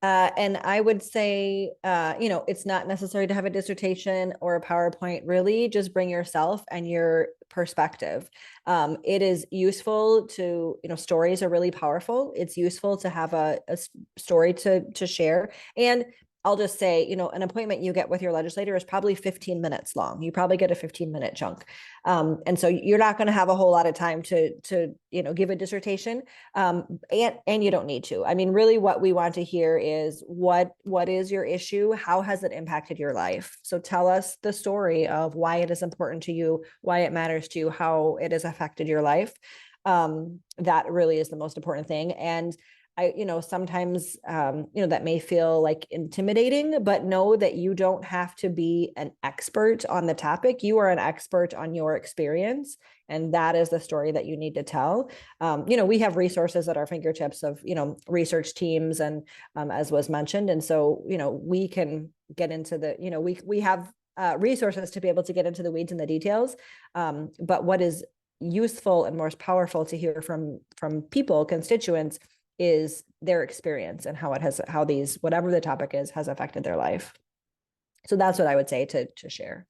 S3: I would say, you know, it's not necessary to have a dissertation or a PowerPoint. Really, just bring yourself and your perspective. It is useful to, you know, stories are really powerful. It's useful to have a story to share. And I'll just say, you know, an appointment you get with your legislator is probably 15 minutes long. You probably get a 15-minute chunk. And so you're not going to have a whole lot of time to, you know, give a dissertation. And you don't need to. I mean, really what we want to hear is what is your issue? How has it impacted your life? So tell us the story of why it is important to you, why it matters to you, how it has affected your life. That really is the most important thing. And you know, sometimes, you know, that may feel like intimidating, but know that you don't have to be an expert on the topic. You are an expert on your experience. And that is the story that you need to tell. You know, we have resources at our fingertips of, you know, research teams and as was mentioned. And so, you know, we can get into the, you know, we have resources to be able to get into the weeds and the details. But what is useful and most powerful to hear from people, constituents, is their experience and how these, whatever the topic is, has affected their life. So that's what I would say to share.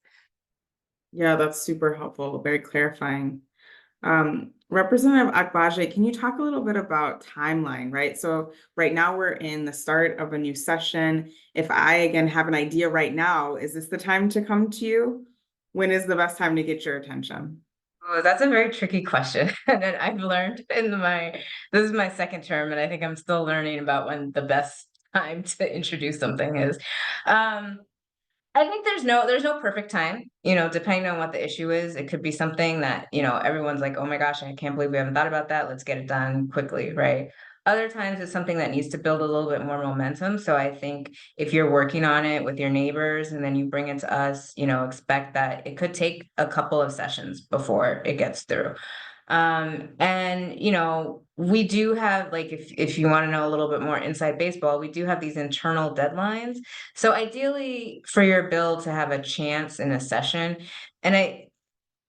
S2: Yeah, that's super helpful, very clarifying. Representative Agbaje, can you talk a little bit about timeline, right? So right now we're in the start of a new session. If I, again, have an idea right now, is this the time to come to you? When is the best time to get your attention?
S4: Oh, that's a very tricky question that I've learned this is my second term, and I think I'm still learning about when the best time to introduce something is. I think there's no perfect time, you know, depending on what the issue is. It could be something that, you know, everyone's like, oh my gosh, I can't believe we haven't thought about that. Let's get it done quickly, right? Other times it's something that needs to build a little bit more momentum. So I think if you're working on it with your neighbors and then you bring it to us, expect that it could take a couple of sessions before it gets through. And we do have, like, if you want to know a little bit more inside baseball, we do have these internal deadlines. So ideally for your bill to have a chance in a session, and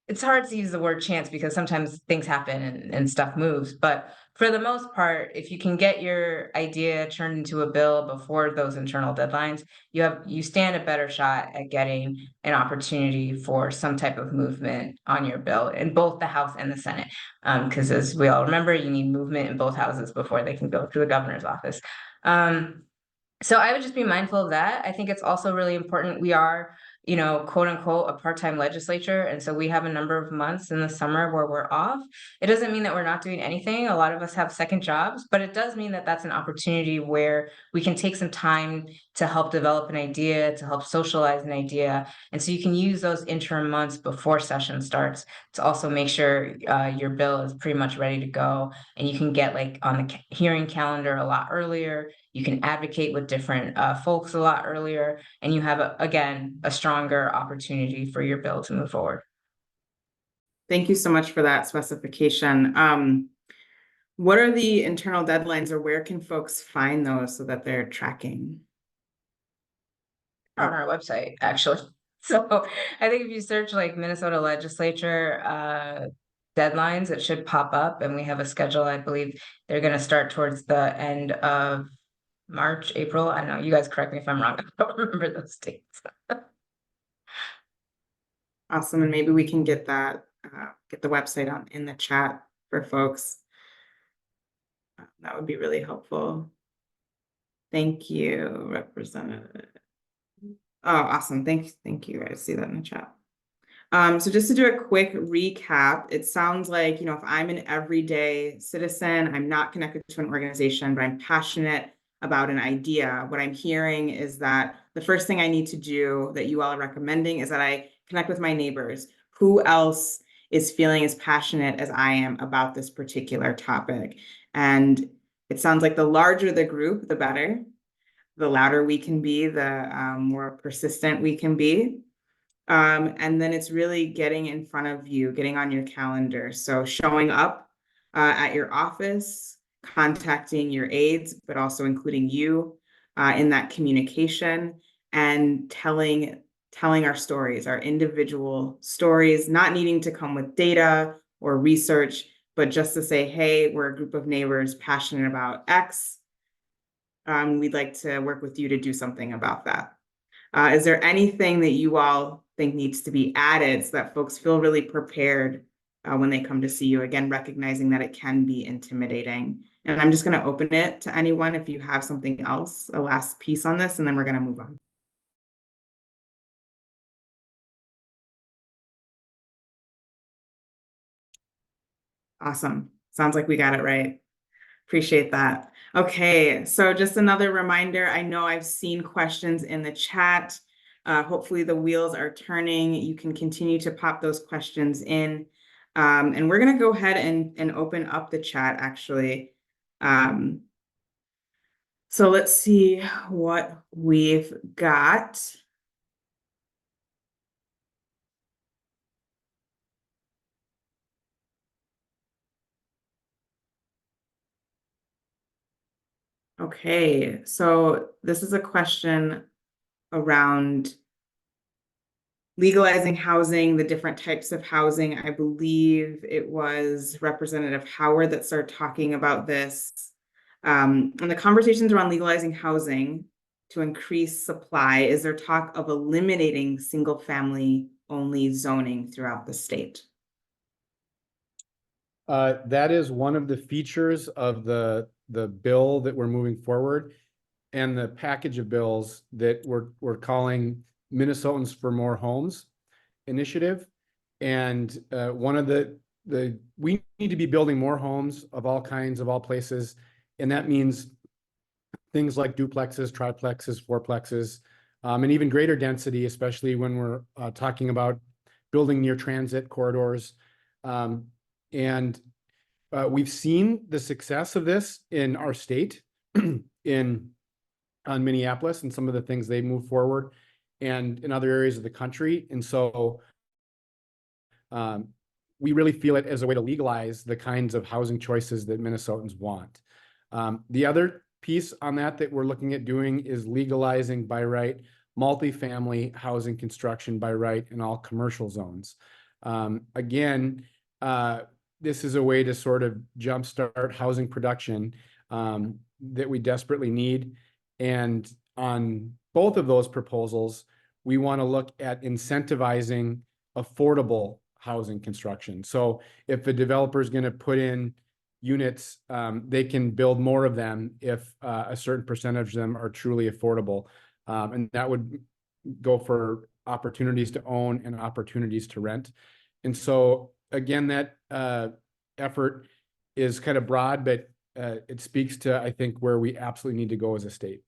S4: it's hard to use the word chance because sometimes things happen and stuff moves, but for the most part, if you can get your idea turned into a bill before those internal deadlines, you stand a better shot at getting an opportunity for some type of movement on your bill in both the House and the Senate. Because as we all remember, you need movement in both houses before they can go through the governor's office. So I would just be mindful of that. I think it's also really important. We are, quote unquote, a part-time legislature. And so we have a number of months in the summer where we're off. It doesn't mean that we're not doing anything. A lot of us have second jobs, but it does mean that that's an opportunity where we can take some time to help develop an idea, to help socialize an idea. And so you can use those interim months before session starts to also make sure your bill is pretty much ready to go. And you can get like on the hearing calendar a lot earlier. You can advocate with different folks a lot earlier, and you have, again, a stronger opportunity for your bill to move forward.
S2: Thank you so much for that specification. What are the internal deadlines, or where can folks find those so that they're tracking?
S4: On our website, actually. So I think if you search like Minnesota legislature deadlines, it should pop up, and we have a schedule. I believe they're going to start towards the end of March, April. I don't know. You guys correct me if I'm wrong. I don't remember those dates.
S2: Awesome. And maybe we can get that, get the website in the chat for folks. That would be really helpful. Thank you, Representative. Oh, awesome. Thank you. I see that in the chat. So just to do a quick recap, it sounds like, if I'm an everyday citizen, I'm not connected to an organization, but I'm passionate about an idea. What I'm hearing is that the first thing I need to do that you all are recommending is that I connect with my neighbors. Who else is feeling as passionate as I am about this particular topic? And it sounds like the larger the group, the better. The louder we can be, the more persistent we can be. And then it's really getting in front of you, getting on your calendar. So showing up at your office, contacting your aides, but also including you in that communication, and telling our stories, our individual stories, not needing to come with data or research, but just to say, hey, we're a group of neighbors passionate about X. We'd like to work with you to do something about that. Is there anything that you all think needs to be added so that folks feel really prepared when they come to see you? Again, recognizing that it can be intimidating. And I'm just going to open it to anyone if you have something else, a last piece on this, and then we're going to move on. Awesome. Sounds like we got it right. Appreciate that. Okay, so just another reminder, I know I've seen questions in the chat. Hopefully the wheels are turning. You can continue to pop those questions in. And we're going to go ahead and open up the chat, actually. So let's see what we've got. Okay, so this is a question around legalizing housing, the different types of housing. I believe it was Representative Howard that started talking about this. And the conversations around legalizing housing to increase supply, is there talk of eliminating single family only zoning throughout the state?
S7: That is one of the features of the bill that we're moving forward, and the package of bills that we're calling Minnesotans for More Homes initiative. And one of we need to be building more homes of all kinds, of all places, and that means things like duplexes, triplexes, fourplexes, and even greater density, especially when we're talking about building near transit corridors. And we've seen the success of this in our state, on Minneapolis and some of the things they move forward, and in other areas of the country. And so we really feel it as a way to legalize the kinds of housing choices that Minnesotans want. The other piece on that we're looking at doing is legalizing by right multifamily housing construction by right in all commercial zones. Again, this is a way to sort of jumpstart housing production that we desperately need. And on both of those proposals, we want to look at incentivizing affordable housing construction. So if a developer is going to put in units, they can build more of them if a certain percentage of them are truly affordable. And that would go for opportunities to own and opportunities to rent. And so again, that effort is kind of broad, but it speaks to, I think, where we absolutely need to go as a state.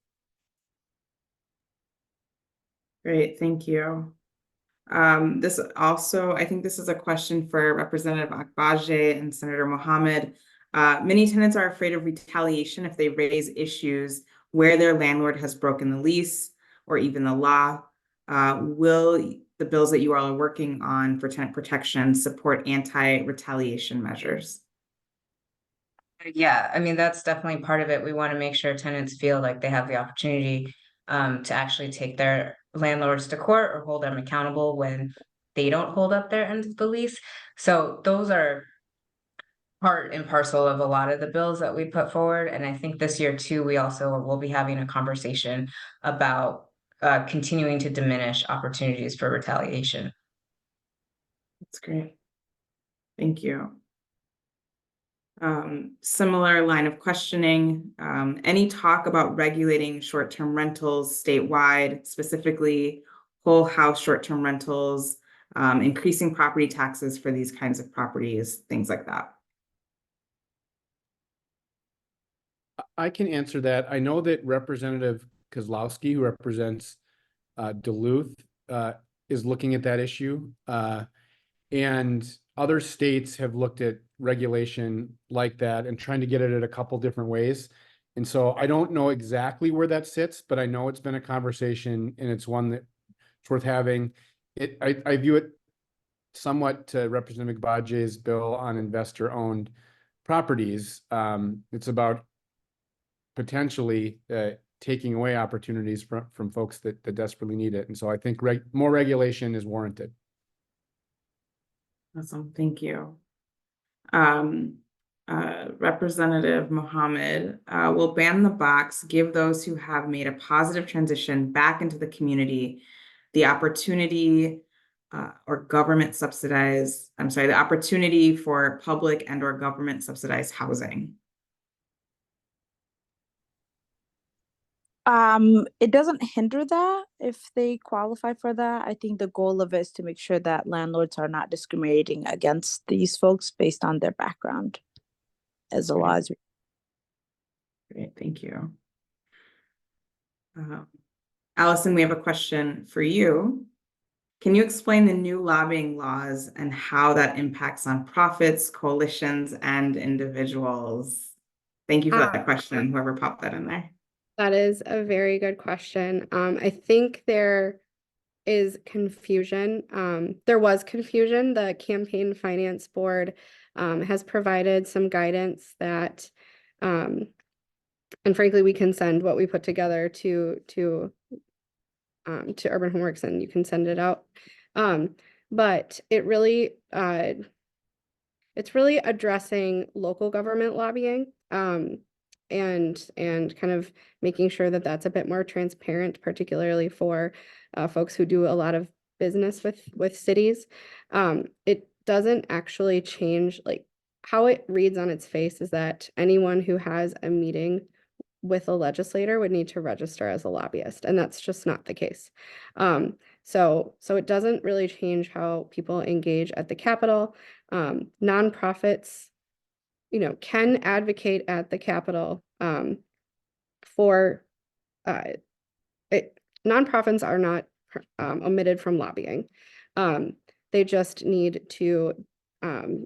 S2: Great, thank you. This also, I think this is a question for Representative Agbaje and Senator Mohamed. Many tenants are afraid of retaliation if they raise issues where their landlord has broken the lease or even the law. Will the bills that you all are working on for tenant protection support anti-retaliation measures?
S4: Yeah, I mean, that's definitely part of it. We want to make sure tenants feel like they have the opportunity to actually take their landlords to court or hold them accountable when they don't hold up their end of the lease. So those are part and parcel of a lot of the bills that we put forward. And I think this year too, we also will be having a conversation about continuing to diminish opportunities for retaliation.
S2: That's great. Thank you. Similar line of questioning, any talk about regulating short-term rentals statewide, specifically whole house short-term rentals, increasing property taxes for these kinds of properties, things like that?
S7: I can answer that. I know that Representative Kozlowski, who represents Duluth, is looking at that issue. And other states have looked at regulation like that and trying to get it at a couple different ways. And so I don't know exactly where that sits, but I know it's been a conversation and it's one that it's worth having. I view it somewhat to Representative Agbaje's bill on investor-owned properties. It's about potentially taking away opportunities from folks that desperately need it. And so I think more regulation is warranted.
S2: Awesome, thank you. Representative Mohamed, will ban the box give those who have made a positive transition back into the community the opportunity or government subsidized, the opportunity for public and or government subsidized housing?
S8: It doesn't hinder that if they qualify for that. I think the goal of it is to make sure that landlords are not discriminating against these folks based on their background, as the law is.
S2: Great, thank you. Alysen, we have a question for you. Can you explain the new lobbying laws and how that impacts on profits, coalitions, and individuals? Thank you for that question, whoever popped that in there.
S5: That is a very good question. I think there is confusion. There was confusion. The Campaign Finance Board has provided some guidance that, and frankly, we can send what we put together to Urban Homeworks, and you can send it out. But it really, it's really addressing local government lobbying. And kind of making sure that that's a bit more transparent, particularly for folks who do a lot of business with cities. It doesn't actually change, like how it reads on its face is that anyone who has a meeting with a legislator would need to register as a lobbyist, and that's just not the case. So it doesn't really change how people engage at the Capitol. Nonprofits, can advocate at the Capitol for nonprofits are not omitted from lobbying. They just need to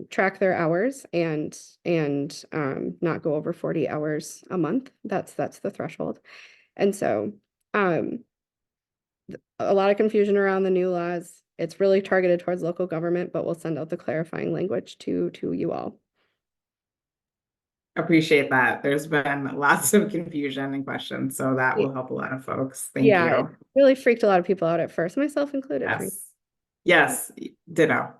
S5: track their hours and not go over 40 hours a month. That's the threshold. And so a lot of confusion around the new laws. It's really targeted towards local government, but we'll send out the clarifying language to you all.
S2: Appreciate that. There's been lots of confusion and questions, so that will help a lot of folks. Thank
S5: Yeah,
S2: you.
S5: it really freaked a lot of people out at first, myself included.
S2: Yes, ditto.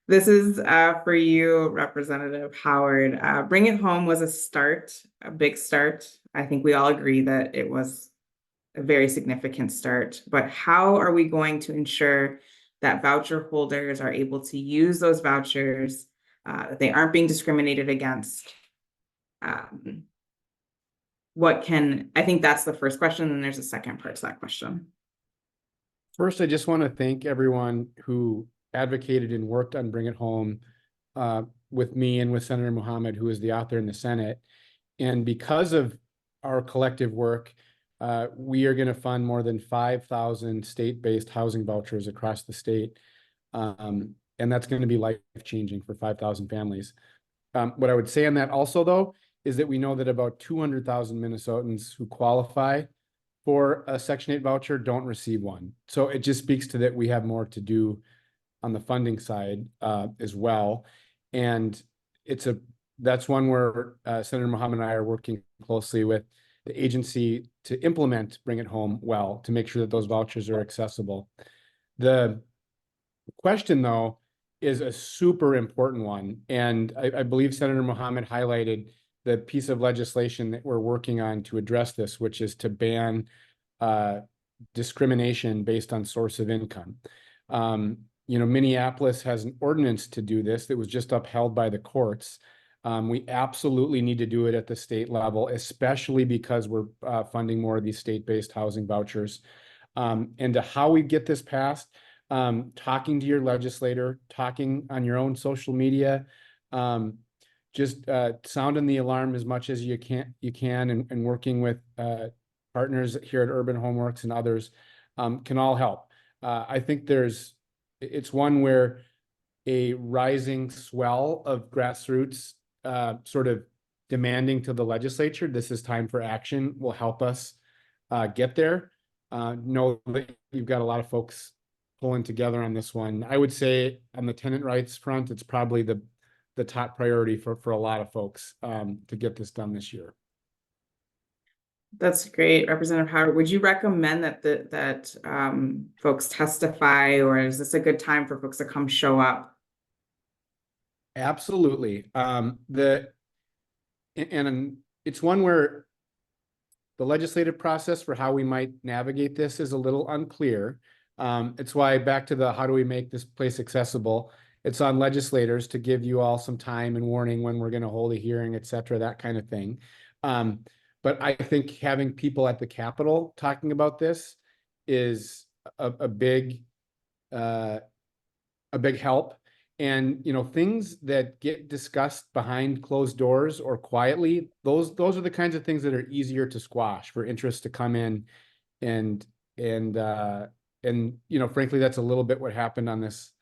S2: This is for you, Representative Howard. Bring It Home was a start, a big start. I think we all agree that it was a very significant start, but how are we going to ensure that voucher holders are able to use those vouchers, that they aren't being discriminated against? I think that's the first question, and there's a second part to that question.
S7: First, I just want to thank everyone who advocated and worked on Bring It Home with me and with Senator Mohamed, who is the author in the Senate. And because of our collective work, we are going to fund more than 5,000 state-based housing vouchers across the state. And that's going to be life-changing for 5,000 families. What I would say on that also, though, is that we know that about 200,000 Minnesotans who qualify for a Section 8 voucher don't receive one. So it just speaks to that we have more to do on the funding side as well. And that's one where Senator Mohamed and I are working closely with the agency to implement Bring It Home well, to make sure that those vouchers are accessible. The question, though, is a super important one. And I believe Senator Mohamed highlighted the piece of legislation that we're working on to address this, which is to ban discrimination based on source of income. Minneapolis has an ordinance to do this that was just upheld by the courts. We absolutely need to do it at the state level, especially because we're funding more of these state-based housing vouchers. And to how we get this passed, talking to your legislator, talking on your own social media, just sounding the alarm as much as you can, and working with partners here at Urban Homeworks and others can all help. I think it's one where a rising swell of grassroots sort of demanding to the legislature, this is time for action, will help us get there. Know that you've got a lot of folks pulling together on this one. I would say on the tenant rights front, it's probably the top priority for a lot of folks to get this done this year.
S2: That's great, Representative Howard. Would you recommend that folks testify, or is this a good time for folks to come show up?
S7: Absolutely. And it's one where the legislative process for how we might navigate this is a little unclear. It's why, back to how do we make this place accessible? It's on legislators to give you all some time and warning when we're going to hold a hearing, et cetera, that kind of thing. But I think having people at the Capitol talking about this is a big help. And things that get discussed behind closed doors or quietly, those are the kinds of things that are easier to squash for interest to come in, and frankly, that's a little bit what happened on this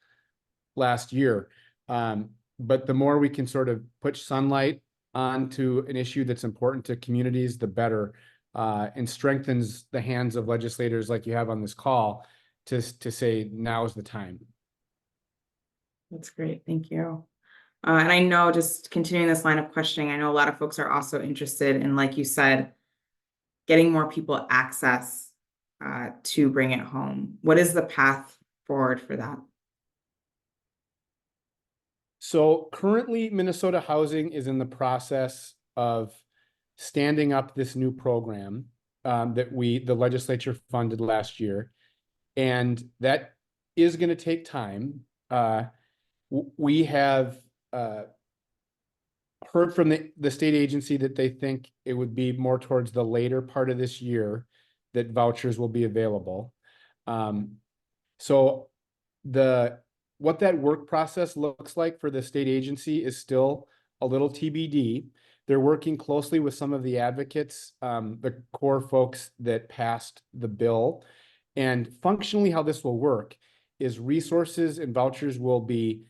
S7: last year. But the more we can sort of put sunlight onto an issue that's important to communities, the better, and strengthens the hands of legislators like you have on this call to say now's the time.
S2: That's great. Thank you. And I know, just continuing this line of questioning, I know a lot of folks are also interested in, like you said, getting more people access to Bring It Home. What is the path forward for that?
S7: So currently, Minnesota Housing is in the process of standing up this new program that the legislature funded last year, and that is going to take time. We have heard from the state agency that they think it would be more towards the later part of this year that vouchers will be available. So what that work process looks like for the state agency is still a little TBD. They're working closely with some of the advocates, the core folks that passed the bill. And functionally, how this will work is resources and vouchers will be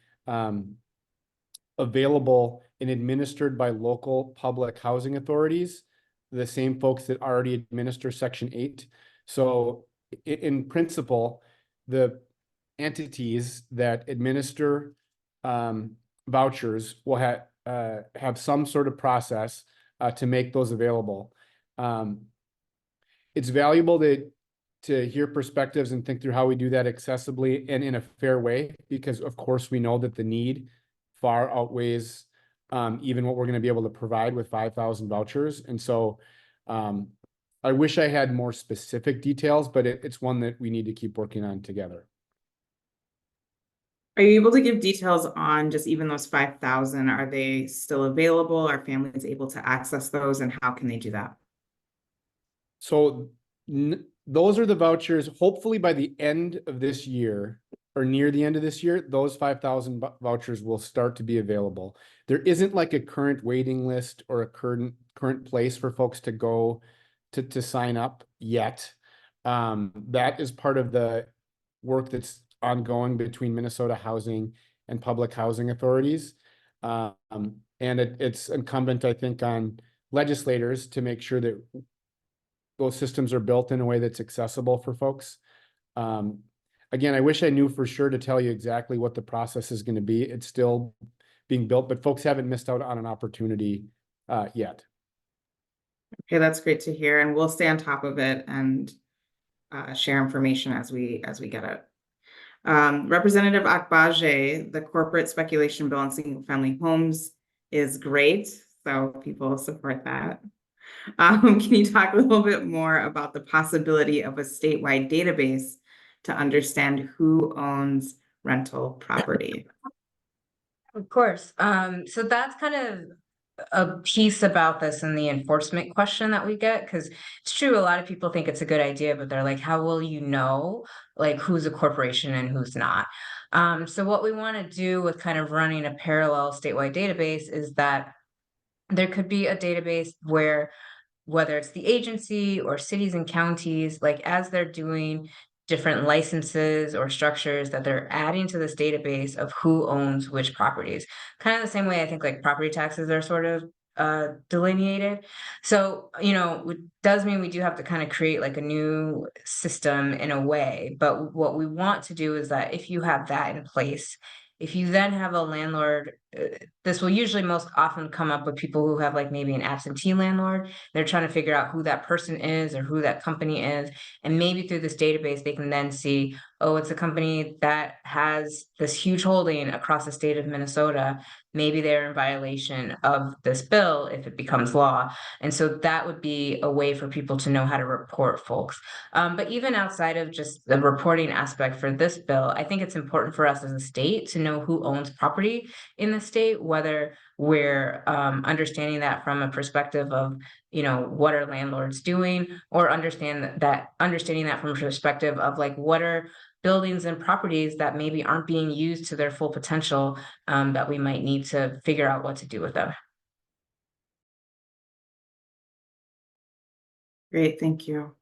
S7: available and administered by local public housing authorities, the same folks that already administer Section 8. So in principle, the entities that administer vouchers will have some sort of process to make those available. It's valuable to hear perspectives and think through how we do that accessibly and in a fair way, because of course we know that the need far outweighs even what we're going to be able to provide with 5,000 vouchers. And so I wish I had more specific details, but it's one that we need to keep working on together.
S2: Are you able to give details on just even those 5,000? Are they still available? Are families able to access those, and how can they do that?
S7: So those are the vouchers. Hopefully by the end of this year or near the end of this year, those 5,000 vouchers will start to be available. There isn't like a current waiting list or a current place for folks to go to sign up yet. That is part of the work that's ongoing between Minnesota Housing and public housing authorities. And it's incumbent, I think, on legislators to make sure that those systems are built in a way that's accessible for folks. Again, I wish I knew for sure to tell you exactly what the process is going to be. It's still being built, but folks haven't missed out on an opportunity yet.
S2: Okay, that's great to hear, and we'll stay on top of it and share information as we get it. Representative Agbaje, the corporate speculation bill on single-family homes is great, so people support that. Can you talk a little bit more about the possibility of a statewide database to understand who owns rental property?
S4: Of course. So that's kind of a piece about this and the enforcement question that we get, because it's true, a lot of people think it's a good idea, but they're like, how will you know like who's a corporation and who's not? So what we want to do with kind of running a parallel statewide database is that there could be a database where, whether it's the agency or cities and counties, like as they're doing different licenses or structures, that they're adding to this database of who owns which properties. Kind of the same way I think like property taxes are sort of delineated. So, it does mean we do have to kind of create like a new system in a way. But what we want to do is that if you have that in place, if you then have a landlord, this will usually most often come up with people who have like maybe an absentee landlord. They're trying to figure out who that person is or who that company is. And maybe through this database, they can then see, oh, it's a company that has this huge holding across the state of Minnesota. Maybe they're in violation of this bill if it becomes law. And so that would be a way for people to know how to report folks. But even outside of just the reporting aspect for this bill, I think it's important for us as a state to know who owns property in the state, whether we're understanding that from a perspective of, what are landlords doing, or understanding that from a perspective of like, what are buildings and properties that maybe aren't being used to their full potential, that we might need to figure out what to do with them.
S2: Great, thank you.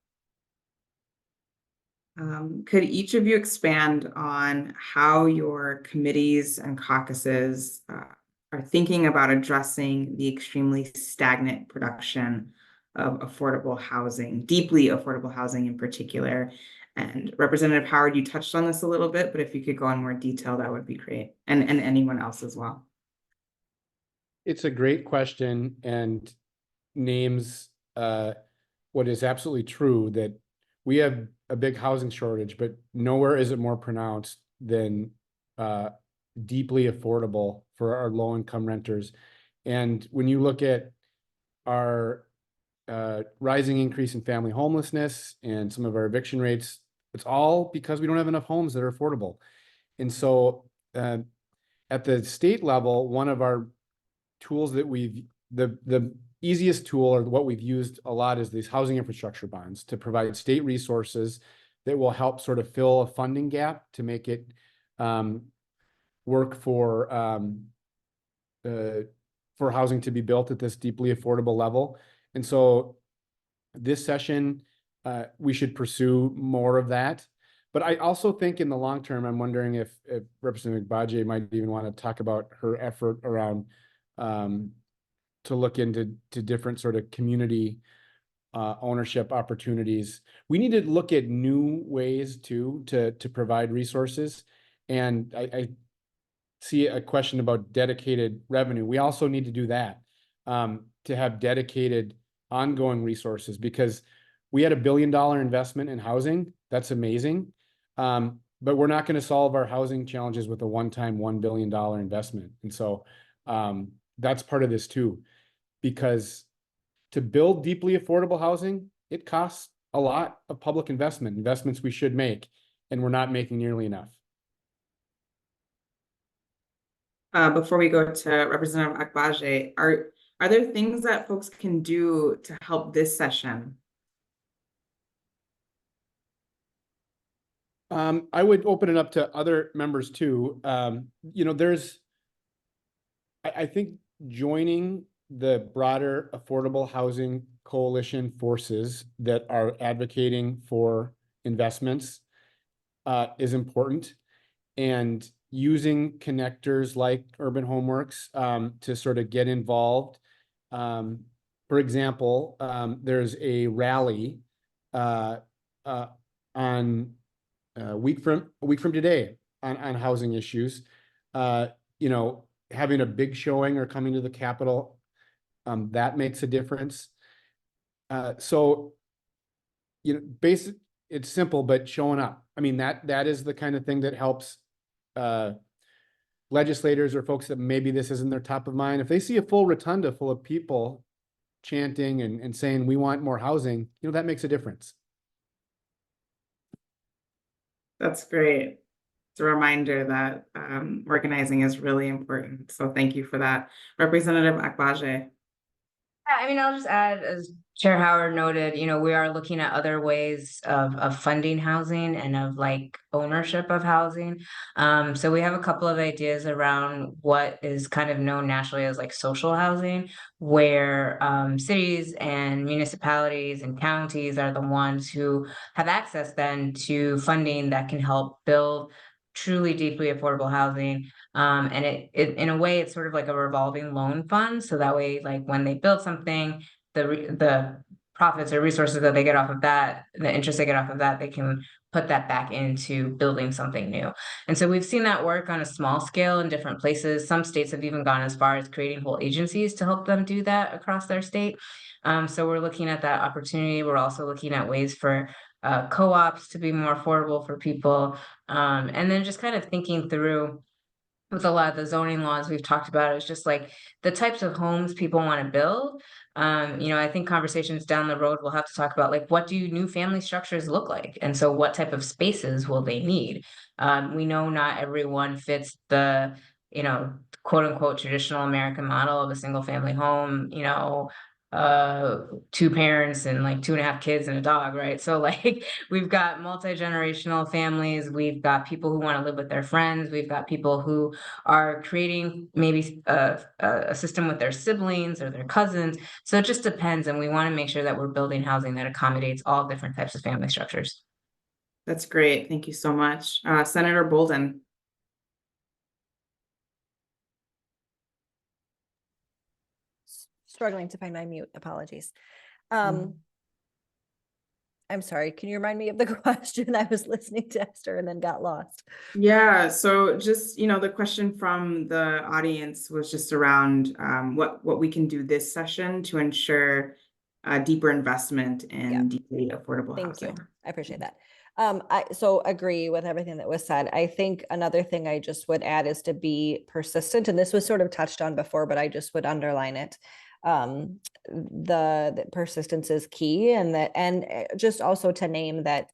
S2: Could each of you expand on how your committees and caucuses are thinking about addressing the extremely stagnant production of affordable housing, deeply affordable housing in particular? And Representative Howard, you touched on this a little bit, but if you could go in more detail, that would be great. And anyone else as well.
S7: It's a great question and names what is absolutely true, that we have a big housing shortage, but nowhere is it more pronounced than deeply affordable for our low-income renters. And when you look at our rising increase in family homelessness and some of our eviction rates, it's all because we don't have enough homes that are affordable. And so at the state level, one of our tools that the easiest tool, or what we've used a lot, is these housing infrastructure bonds to provide state resources that will help sort of fill a funding gap to make it work for housing to be built at this deeply affordable level. And so this session, we should pursue more of that. But I also think in the long term, I'm wondering if Representative Agbaje might even want to talk about her effort around to look into different sort of community ownership opportunities. We need to look at new ways too to provide resources. And I see a question about dedicated revenue. We also need to do that, to have dedicated ongoing resources, because we had $1 billion investment in housing. That's amazing. But we're not going to solve our housing challenges with a one-time $1 billion investment. And so that's part of this too, because to build deeply affordable housing, it costs a lot of public investments we should make, and we're not making nearly enough.
S2: Before we go to Representative Agbaje, are there things that folks can do to help this session?
S7: I would open it up to other members too. You know, I think joining the broader affordable housing coalition forces that are advocating for investments is important, and using connectors like Urban Homeworks to sort of get involved. For example, there's a rally on a week from today on housing issues. You know, having a big showing or coming to the Capitol, that makes a difference. So, you know, it's simple, but showing up. I mean, that is the kind of thing that helps legislators or folks that maybe this isn't their top of mind. If they see a full rotunda full of people chanting and saying, we want more housing, you know, that makes a difference.
S2: That's great. It's a reminder that organizing is really important. So thank you for that. Representative Agbaje.
S4: I mean, I'll just add, as Chair Howard noted, you know, we are looking at other ways of funding housing and of like ownership of housing. So we have a couple of ideas around what is kind of known nationally as like social housing, where cities and municipalities and counties are the ones who have access then to funding that can help build truly deeply affordable housing. And it in a way, it's sort of like a revolving loan fund. So that way, like when they build something, the profits or resources that they get off of that, the interest they get off of that, they can put that back into building something new. And so we've seen that work on a small scale in different places. Some states have even gone as far as creating whole agencies to help them do that across their state. So we're looking at that opportunity. We're also looking at ways for co-ops to be more affordable for people. And then just kind of thinking through with a lot of the zoning laws we've talked about, is just like the types of homes people want to build. You know, I think conversations down the road will have to talk about like, what do new family structures look like? And so what type of spaces will they need? We know not everyone fits the, you know, quote unquote traditional American model of a single family home, you know, 2 parents and like 2.5 kids and a dog, right? So like we've got multi-generational families, we've got people who want to live with their friends, we've got people who are creating maybe a system with their siblings or their cousins. So it just depends, and we want to make sure that we're building housing that accommodates all different types of family structures.
S2: That's great. Thank you so much. Senator Bolden.
S3: Struggling to find my mute, apologies. I'm sorry, can you remind me of the question? I was listening to Esther and then got lost.
S2: Yeah, so just, you know, the question from the audience was just around what we can do this session to ensure deeper investment in deeply affordable housing.
S3: Thank you. I appreciate that. I so agree with everything that was said. I think another thing I just would add is to be persistent. And this was sort of touched on before, but I just would underline it. The persistence is key, and just also to name that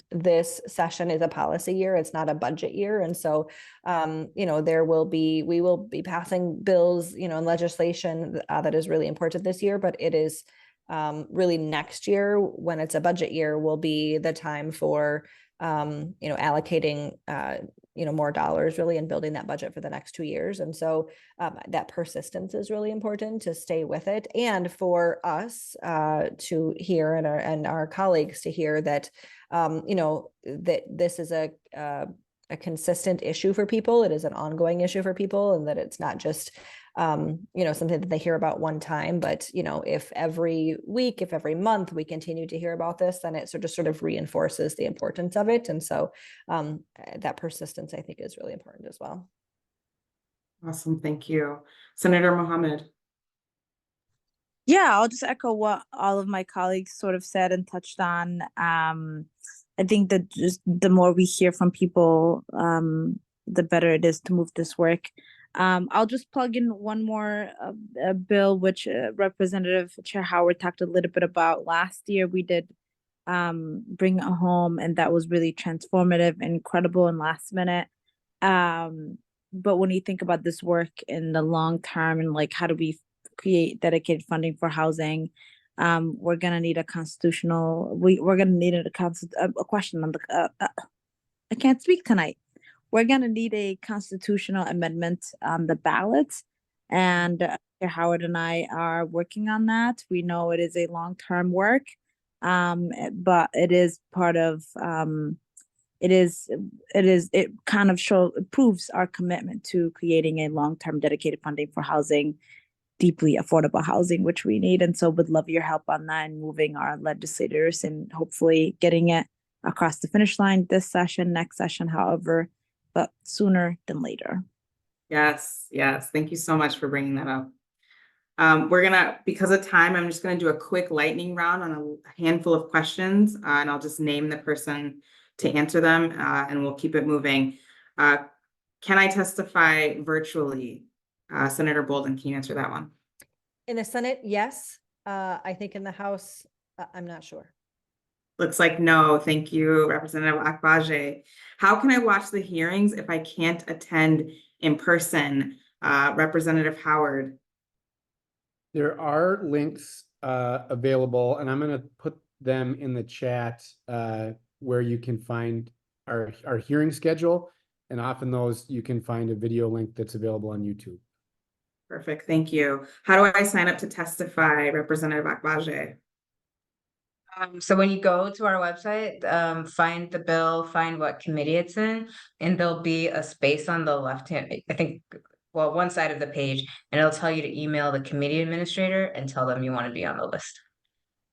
S3: this session is a policy year, it's not a budget year. And so you know, we will be passing bills, you know, and legislation that is really important this year, but it is really next year, when it's a budget year, will be the time for allocating, more dollars really and building that budget for the next 2 years. And so that persistence is really important to stay with it. And for us to hear and our colleagues to hear that, that this is a consistent issue for people. It is an ongoing issue for people, and that it's not just something that they hear about one time, but if every week, if every month we continue to hear about this, then it sort of reinforces the importance of it. And so that persistence, I think, is really important as well.
S2: Awesome, thank you. Senator Mohamed.
S8: Yeah, I'll just echo what all of my colleagues sort of said and touched on. I think that just the more we hear from people, the better it is to move this work. I'll just plug in one more bill, which Representative Chair Howard talked a little bit about. Last year, we did bring it home, and that was really transformative, incredible, and last minute. But when you think about this work in the long term and like how do we create dedicated funding for housing, we're gonna need a constitutional. We're gonna need a question on the. I can't speak tonight. We're going to need a constitutional amendment on the ballot, and Chair Howard and I are working on that. We know it is a long-term work, but it is part of, it kind of proves our commitment to creating a long-term dedicated funding for housing, deeply affordable housing, which we need. And so would love your help on that and moving our legislators and hopefully getting it across the finish line this session, next session, however, but sooner than later.
S2: Yes. Thank you so much for bringing that up. Because of time, I'm just gonna do a quick lightning round on a handful of questions, and I'll just name the person to answer them, and we'll keep it moving. Can I testify virtually? Senator Bolden, can you answer that one?
S3: In the Senate, yes. I think in the House, I'm not sure.
S2: Looks like no. Thank you, Representative Agbaje. How can I watch the hearings if I can't attend in person? Representative Howard.
S7: There are links available, and I'm going to put them in the chat where you can find our hearing schedule. And often those you can find a video link that's available on YouTube.
S2: Perfect. Thank you. How do I sign up to testify, Representative Agbaje?
S4: So when you go to our website, find the bill, find what committee it's in, and there'll be a space on the left hand, I think, well, one side of the page, and it'll tell you to email the committee administrator and tell them you want to be on the list.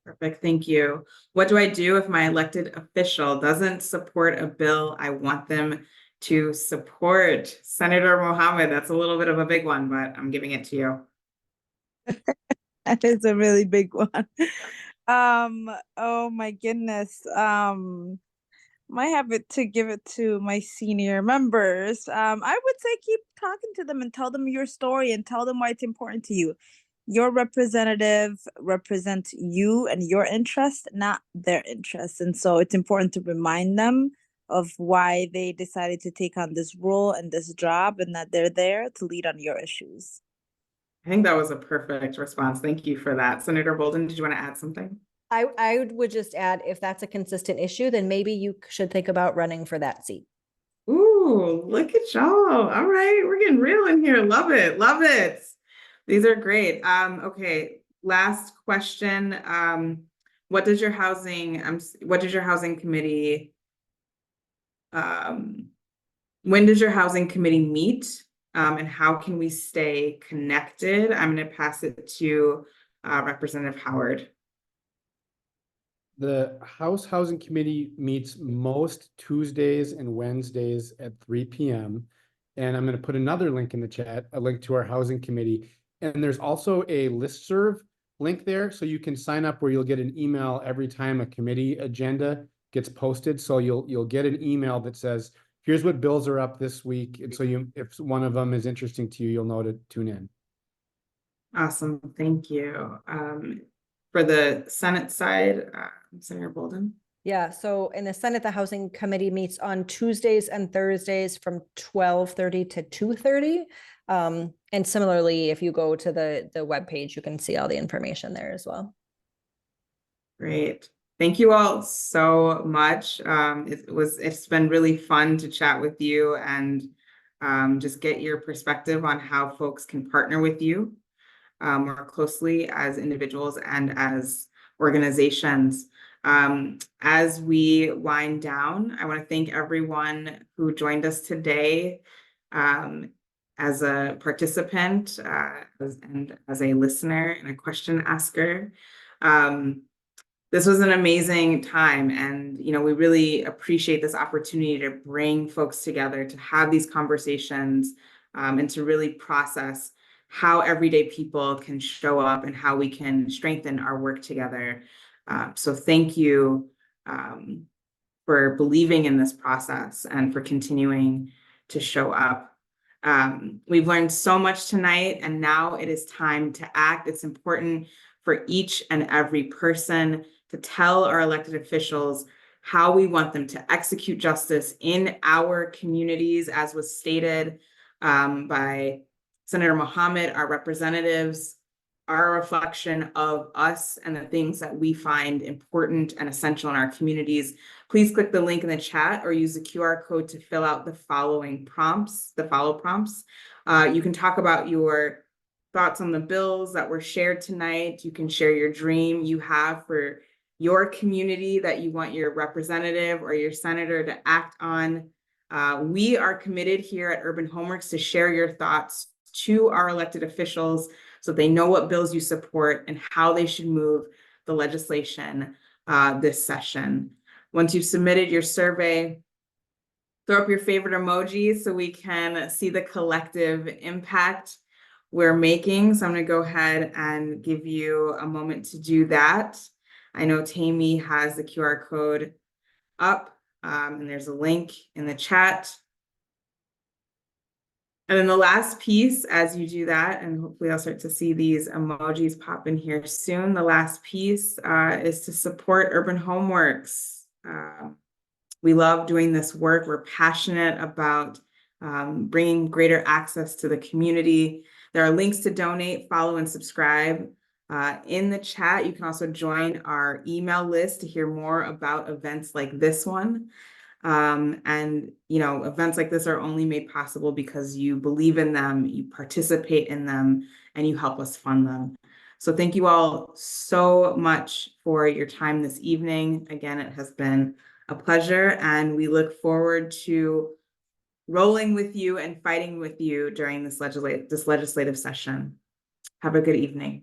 S2: Perfect. Thank you. What do I do if my elected official doesn't support a bill I want them to support? Senator Mohamed, that's a little bit of a big one, but I'm giving it to you.
S8: That is a really big one. Oh my goodness. Might have to give it to my senior members. I would say keep talking to them and tell them your story and tell them why it's important to you. Your representative represents you and your interest, not their interest. And so it's important to remind them of why they decided to take on this role and this job, and that they're there to lead on your issues.
S2: I think that was a perfect response. Thank you for that. Senator Bolden, did you want to add something?
S3: I would just add, if that's a consistent issue, then maybe you should think about running for that seat.
S2: Ooh, look at y'all. All right, we're getting real in here. Love it. Love it. These are great. Okay, last question. What does your housing committee, when does your housing committee meet? And how can we stay connected? I'm going to pass it to Representative Howard.
S7: The House Housing Committee meets most Tuesdays and Wednesdays at 3 p.m. And I'm going to put another link in the chat, a link to our Housing Committee. And there's also a listserv link there, so you can sign up where you'll get an email every time a committee agenda gets posted. So you'll get an email that says, here's what bills are up this week. And so if one of them is interesting to you, you'll know to tune in.
S2: Awesome. Thank you. For the Senate side, Senator Bolden.
S3: Yeah, so in the Senate, the Housing Committee meets on Tuesdays and Thursdays from 12:30 to 2:30. And similarly, if you go to the webpage, you can see all the information there as well.
S2: Great. Thank you all so much. It's been really fun to chat with you and just get your perspective on how folks can partner with you more closely as individuals and as organizations. As we wind down, I want to thank everyone who joined us today as a participant and as a listener and a question asker. This was an amazing time, and we really appreciate this opportunity to bring folks together, to have these conversations, and to really process how everyday people can show up and how we can strengthen our work together. So thank you for believing in this process and for continuing to show up. We've learned so much tonight, and now it is time to act. It's important for each and every person to tell our elected officials how we want them to execute justice in our communities, as was stated by Senator Mohamed. Our representatives are a reflection of us and the things that we find important and essential in our communities. Please click the link in the chat or use the QR code to fill out the following prompts, the follow prompts. You can talk about your thoughts on the bills that were shared tonight. You can share your dream you have for your community that you want your representative or your senator to act on. We are committed here at Urban Homeworks to share your thoughts to our elected officials so they know what bills you support and how they should move the legislation this session. Once you've submitted your survey, throw up your favorite emojis so we can see the collective impact we're making. So I'm going to go ahead and give you a moment to do that. I know Tammy has the QR code up, and there's a link in the chat. And then the last piece, as you do that, and hopefully I'll start to see these emojis pop in here soon, the last piece is to support Urban Homeworks. We love doing this work. We're passionate about bringing greater access to the community. There are links to donate, follow, and subscribe in the chat. You can also join our email list to hear more about events like this one. And events like this are only made possible because you believe in them, you participate in them, and you help us fund them. So thank you all so much for your time this evening. Again, it has been a pleasure, and we look forward to rolling with you and fighting with you during this legislative session. Have a good evening.